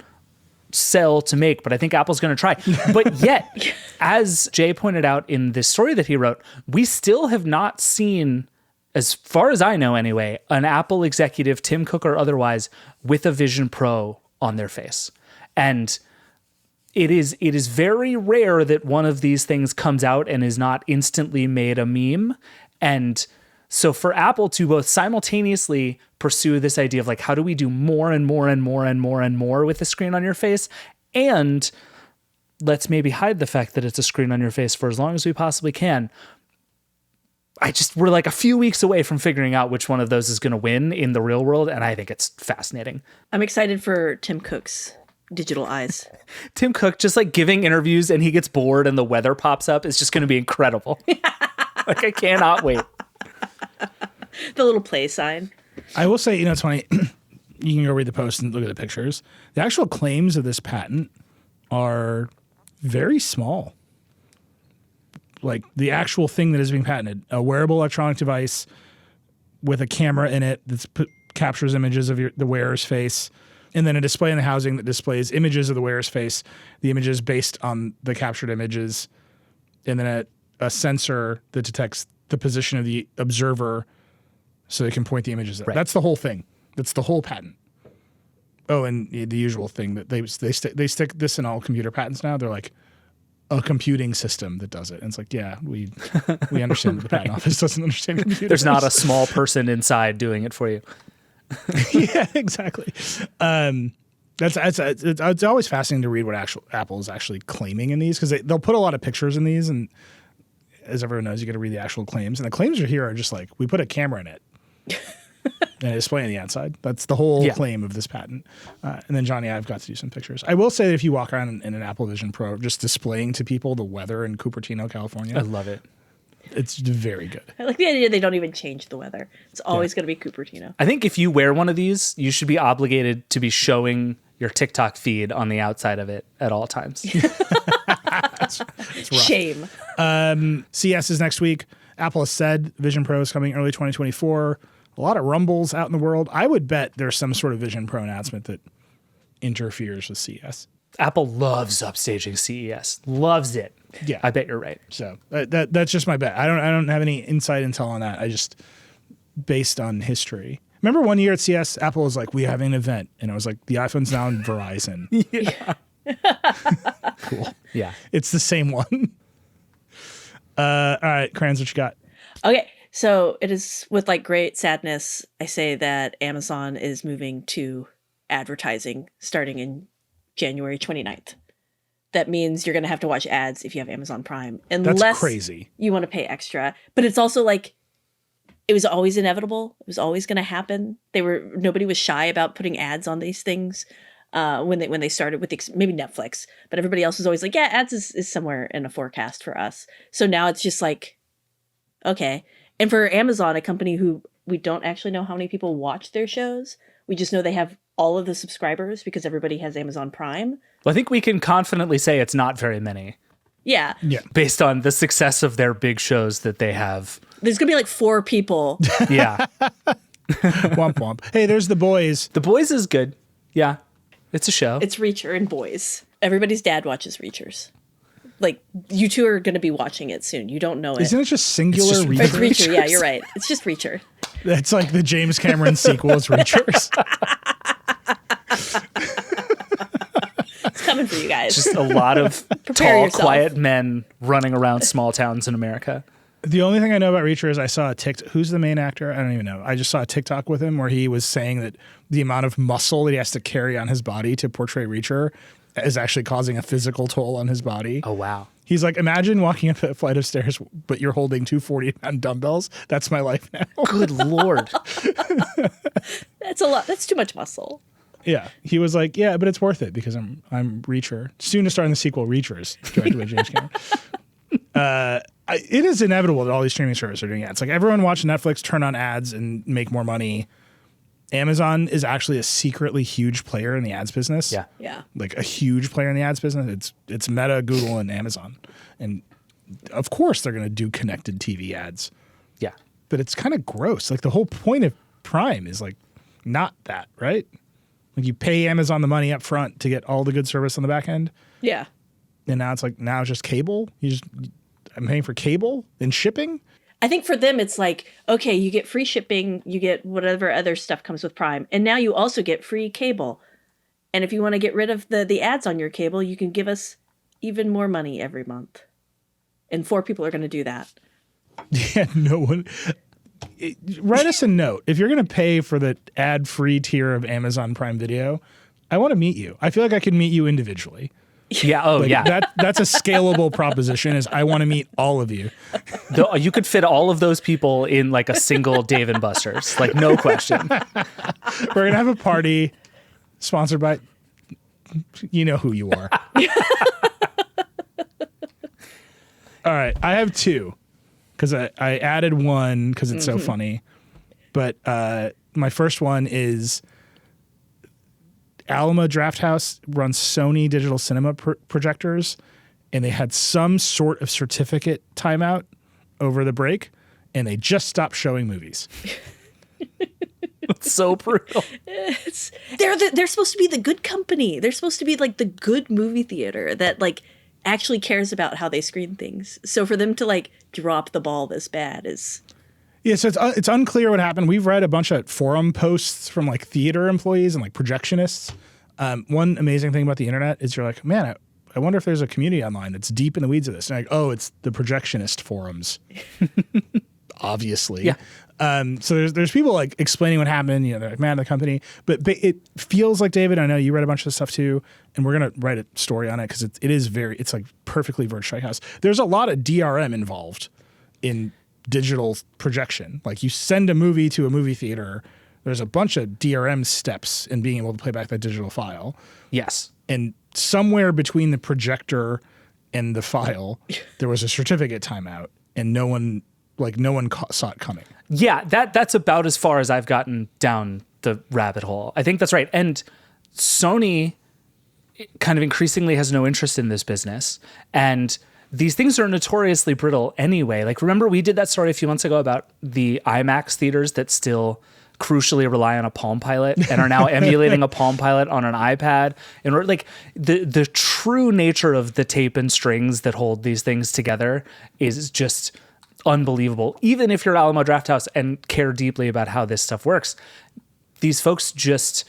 sell to make, but I think Apple's going to try. But yet, as Jay pointed out in this story that he wrote, we still have not seen, as far as I know anyway, an Apple executive, Tim Cook or otherwise, with a Vision Pro on their face. And it is very rare that one of these things comes out and is not instantly made a meme. And so for Apple to both simultaneously pursue this idea of like, how do we do more and more and more and more and more with the screen on your face? And let's maybe hide the fact that it's a screen on your face for as long as we possibly can. We're like a few weeks away from figuring out which one of those is going to win in the real world. And I think it's fascinating. I'm excited for Tim Cook's digital eyes. Tim Cook just like giving interviews and he gets bored and the weather pops up is just going to be incredible. Like I cannot wait. The little play sign. I will say, it's funny. You can go read the post and look at the pictures. The actual claims of this patent are very small. Like the actual thing that is being patented, a wearable electronic device with a camera in it that captures images of the wearer's face, and then a display in the housing that displays images of the wearer's face, the images based on the captured images, and then a sensor that detects the position of the observer so they can point the images at. Right. That's the whole thing. That's the whole patent. Oh, and the usual thing that they stick this in all computer patents now. They're like, a computing system that does it. And it's like, yeah, we understand that the patent office doesn't understand computers. There's not a small person inside doing it for you. Yeah, exactly. It's always fascinating to read what Apple is actually claiming in these, because they'll put a lot of pictures in these, and as everyone knows, you got to read the actual claims. And the claims are just like, we put a camera in it and a display on the outside. That's the whole claim of this patent. And then, Johnny, I've got to do some pictures. I will say that if you walk around in an Apple Vision Pro, just displaying to people the weather in Cupertino, California. I love it. It's very good. I like the idea they don't even change the weather. It's always going to be Cupertino. I think if you wear one of these, you should be obligated to be showing your TikTok feed on the outside of it at all times. It's rough. Shame. CES is next week. Apple has said Vision Pro is coming early 2024. A lot of rumbles out in the world. I would bet there's some sort of Vision Pro announcement that interferes with CES. Apple loves upstaging CES. Loves it. Yeah, I bet you're right. So that's just my bet. I don't have any inside intel on that. I just, based on history. Remember one year at CES, Apple was like, we have an event. And it was like, the iPhone's now in Verizon. Yeah. Cool. Yeah. It's the same one. All right, Crayons, what you got? Okay, so it is with like great sadness, I say that Amazon is moving to advertising starting in January 29th. That means you're going to have to watch ads if you have Amazon Prime. Unless That's crazy. You want to pay extra. But it's also like, it was always inevitable. It was always going to happen. Nobody was shy about putting ads on these things when they started with maybe Netflix. But everybody else was always like, yeah, ads is somewhere in a forecast for us. So now it's just like, okay. And for Amazon, a company who we don't actually know how many people watch their shows. We just know they have all of the subscribers because everybody has Amazon Prime. Well, I think we can confidently say it's not very many. Yeah. Based on the success of their big shows that they have. There's going to be like 4 people. Yeah. Womp womp. Hey, there's The Boys. The Boys is good. Yeah. It's a show. It's Reacher and Boys. Everybody's dad watches Reachers. Like, you two are going to be watching it soon. You don't know it. Isn't it just singular just Reachers? It's Reacher. Yeah, you're right. It's just Reacher. That's like the James Cameron sequel is Reachers. It's coming for you guys. Just a lot of Prepare tall, yourself. quiet men running around small towns in America. The only thing I know about Reacher is I saw a TikTok. Who's the main actor? I don't even know. I just saw a TikTok with him where he was saying that the amount of muscle that he has to carry on his body to portray Reacher is actually causing a physical toll on his body. Oh, wow. He's like, imagine walking up a flight of stairs, but you're holding 2 40-pound dumbbells. That's my life now. Good Lord. That's a lot. That's too much muscle. Yeah. He was like, yeah, but it's worth it because I'm Reacher. Soon to star in the sequel, Reachers, directed by James Cameron. It is inevitable that all these streaming services are doing ads. Like everyone watch Netflix, turn on ads and make more money. Amazon is actually a secretly huge player in the ads business. Yeah. Yeah. Like a huge player in the ads business. It's Meta, Google, and Amazon. And of course they're going to do connected TV ads. Yeah. But it's kind of gross. Like the whole point of Prime is like not that, right? Like you pay Amazon the money up front to get all the good service on the back end. Yeah. And now it's like, now it's just cable. I'm paying for cable and shipping. I think for them, it's like, okay, you get free shipping, you get whatever other stuff comes with Prime, and now you also get free cable. And if you want to get rid of the ads on your cable, you can give us even more money every month. And 4 people are going to do that. Yeah, no one. Write us a note. If you're going to pay for the ad-free tier of Amazon Prime Video, I want to meet you. I feel like I can meet you individually. Yeah. Oh, Like, yeah. That's a scalable proposition is I want to meet all of you. You could fit all of those people in like a single Dave and Buster's. Like, no question. We're going to have a party sponsored by, you know who you are. All right. I have 2 because I added one because it's so funny. But my first one is Alamo Drafthouse runs Sony digital cinema projectors, and they had some sort of certificate timeout over the break, and they just stopped showing movies. It's so brutal. They're supposed to be the good company. They're supposed to be like the good movie theater that like actually cares about how they screen things. So for them to like drop the ball this bad is... Yeah, so it's unclear what happened. We've read a bunch of forum posts from like theater employees and like projectionists. One amazing thing about the internet is you're like, man, I wonder if there's a community online that's deep in the weeds of this. And like, oh, it's the projectionist forums. Obviously. Yeah. So there's people like explaining what happened, they're like, man, the company, but it feels like, David, I know you read a bunch of stuff too, and we're going to write a story on it because it's like perfectly Verge Strikehouse. There's a lot of DRM involved in digital projection. Like you send a movie to a movie theater, there's a bunch of DRM steps in being able to play back that digital file. Yes. And somewhere between the projector and the file, there was a certificate timeout, and no one saw it coming. Yeah, that's about as far as I've gotten down the rabbit hole. I think that's right. And Sony kind of increasingly has no interest in this business. And these things are notoriously brittle anyway. Like, remember we did that story a few months ago about the IMAX theaters that still crucially rely on a Palm Pilot and are now emulating a Palm Pilot on an iPad. And like the true nature of the tape and strings that hold these things together is just unbelievable. Even if you're Alamo Drafthouse and care deeply about how this stuff works, these folks just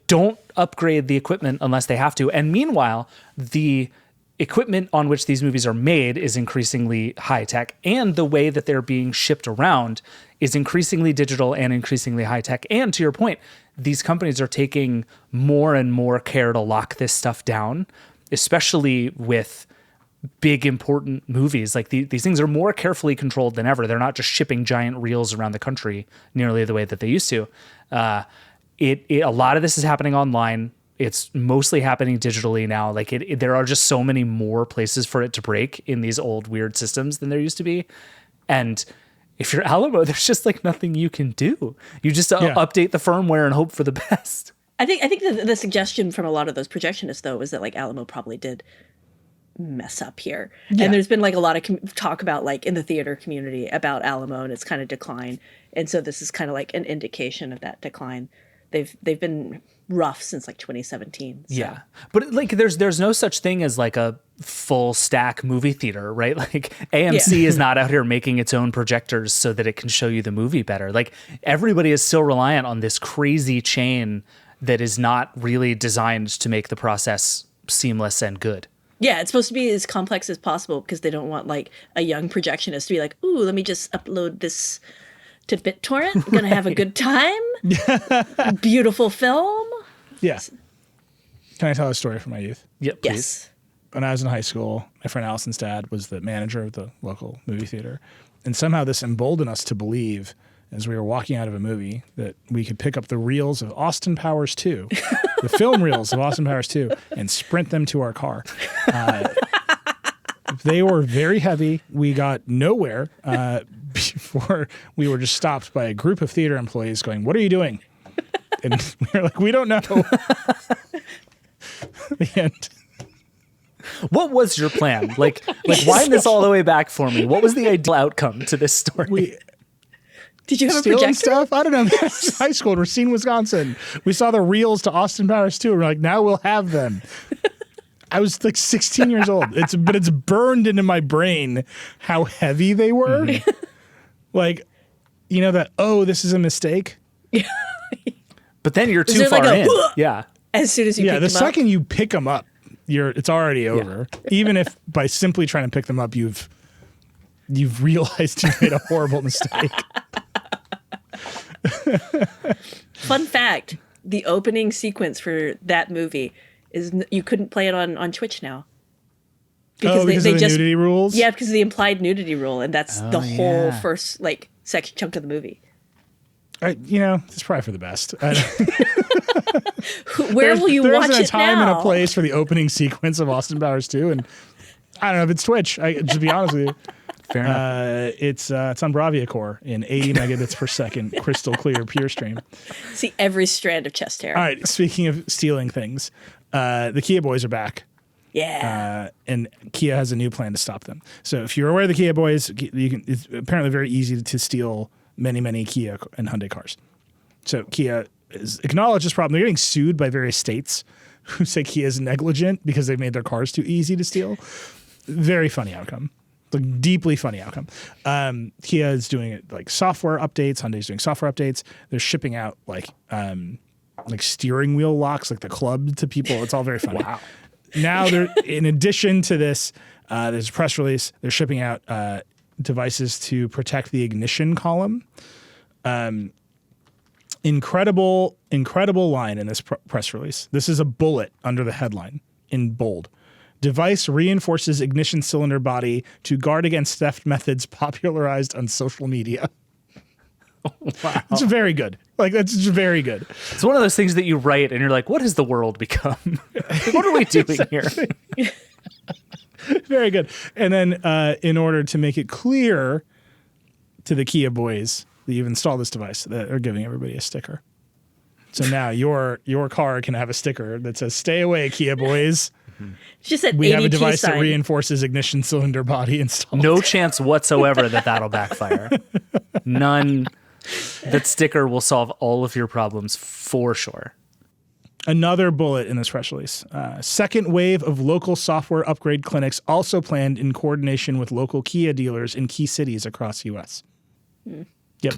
don't upgrade the equipment unless they have to. And meanwhile, the equipment on which these movies are made is increasingly high tech, and the way that they're being shipped around is increasingly digital and increasingly high tech. And to your point, these companies are taking more and more care to lock this stuff down, especially with big important movies. Like these things are more carefully controlled than ever. They're not just shipping giant reels around the country nearly the way that they used to. A lot of this is happening online. It's mostly happening digitally now. Like there are just so many more places for it to break in these old weird systems than there used to be. And if you're Alamo, there's just like nothing you can do. You just update the firmware and hope for the best. I think the suggestion from a lot of those projectionists though was that like Alamo probably did mess up here. Yeah. And there's been like a lot of talk about like in the theater community about Alamo and its kind of decline. And so this is kind of like an indication of that decline. They've been rough since like 2017. So. Yeah. But like there's no such thing as like a full stack movie theater, right? Like AMC is not out here making its own projectors so that it can show you the movie better. Like everybody is still reliant on this crazy chain that is not really designed to make the process seamless and good. Yeah, it's supposed to be as complex as possible because they don't want like a young projectionist to be like, ooh, let me just upload this to BitTorrent. I'm going to have a good time. Beautiful film. Yeah. Can I tell a story from my youth? Yep, please. Yes. When I was in high school, my friend Allison's dad was the manager of the local movie theater. And somehow this emboldened us to believe, as we were walking out of a movie, that we could pick up the reels of Austin Powers 2, the film reels of Austin Powers 2, and sprint them to our car. They were very heavy. We got nowhere before we were just stopped by a group of theater employees going, "What are you doing?" And we were like, "We don't know." The end. What was your plan? Like wind this all the way back for me. What was the ideal outcome to this story? Did you have a stealing projector? Stuff? I don't know. High school in Racine, Wisconsin. We saw the reels to Austin Powers 2. We're like, now we'll have them. I was like 16 years old. But it's burned into my brain how heavy they were. Mm-hmm. Like, this is a mistake. But then you're too far in. Yeah. As soon as you pick them the up. second you pick them up, it's already over. Yeah. Even if by simply trying to pick them up, you've realized you made a horrible mistake. Fun fact, the opening sequence for that movie is you couldn't play it on Twitch now. Because they of the nudity rules? Yeah, because of the implied nudity rule, and that's the whole first section chunk of the movie. It's probably for the best. Where will you watch it now? There's a time and a place for the opening sequence of Austin Powers 2, and I don't know if it's Twitch. To be honest with you. Fair enough. It's on Bravia Core in 80 megabits per second, crystal clear, pure stream. See every strand of chest hair. All right, speaking of stealing things, the Kia boys are back. Yeah. And Kia has a new plan to stop them. So if you're aware of the Kia boys, it's apparently very easy to steal many, many Kia and Hyundai cars. So Kia has acknowledged this problem. They're getting sued by various states who say Kia is negligent because they've made their cars too easy to steal. Very funny outcome. Like deeply funny outcome. Kia is doing it like software updates. Hyundai's doing software updates. They're shipping out like steering wheel locks, like the club to people. It's all very funny. Wow. now they're in addition to this, there's a press release. They're shipping out devices to protect the ignition column. Incredible line in this press release. This is a bullet under the headline in bold. Device reinforces ignition cylinder body to guard against theft methods popularized on social media. Wow. It's very good. Like, that's just very good. It's one of those things that you write and you're like, what has the world become? What are we doing here? Very good. And then in order to make it clear to the Kia boys that you've installed this device, that are giving everybody a sticker. So now your car can have a sticker that says, "Stay away, Kia boys." Just said We have a ADT device sign. that reinforces ignition cylinder body installed. No chance whatsoever that that'll backfire. None. That sticker will solve all of your problems for sure. Another bullet in this press release. Second wave of local software upgrade clinics also planned in coordination with local Kia dealers in key cities across U.S. Yep.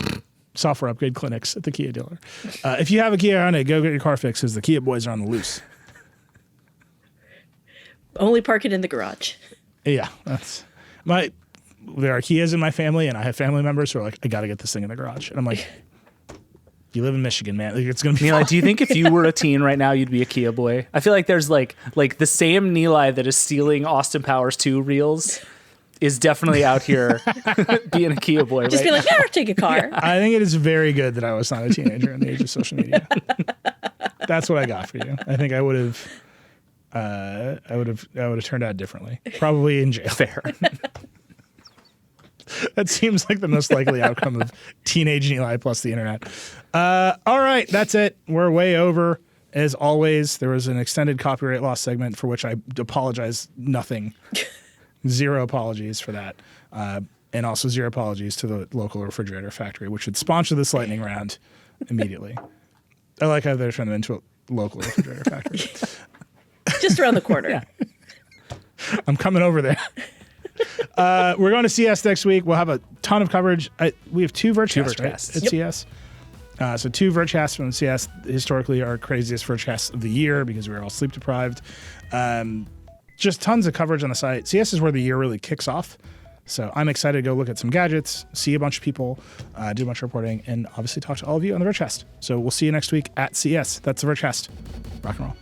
Software upgrade clinics at the Kia dealer. If you have a Kia Hyundai, go get your car fixed because the Kia boys are on the loose. Only park it in the garage. Yeah. There are Kias in my family, and I have family members who are like, I got to get this thing in the garage. And I'm like, you live in Michigan, man. Like, it's going to be Nilay, fine. do you think if you were a teen right now, you'd be a Kia boy? I feel like there's like the same Nilay that is stealing Austin Powers 2 reels is definitely out here being a Kia boy. Just right be like, yeah, I'll take a car. I think it is very good that I was not a teenager in the age of social media. That's what I got for you. I think I would have turned out differently. Probably in jail. Fair. That seems like the most likely outcome of teenage Nilay plus the internet. All right, that's it. We're way over. As always, there was an extended copyright loss segment for which I apologize nothing. Zero apologies for that. And also zero apologies to the local refrigerator factory, which should sponsor this lightning round immediately. I like how they're turning it into a local refrigerator factory. Just around the corner. Yeah. I'm coming over there. We're going to CS next week. We'll have a ton of coverage. We have two Vergecasts, right, Vergecasts. at CS. So two Vergecasts from CS, historically our craziest Vergecasts of the year because we were all sleep deprived. Just tons of coverage on the site. CS is where the year really kicks off. So I'm excited to go look at some gadgets, see a bunch of people, do a bunch of reporting, and obviously talk to all of you on the Vergecast. So we'll see you next week at CS. That's the Vergecast. Rock and roll.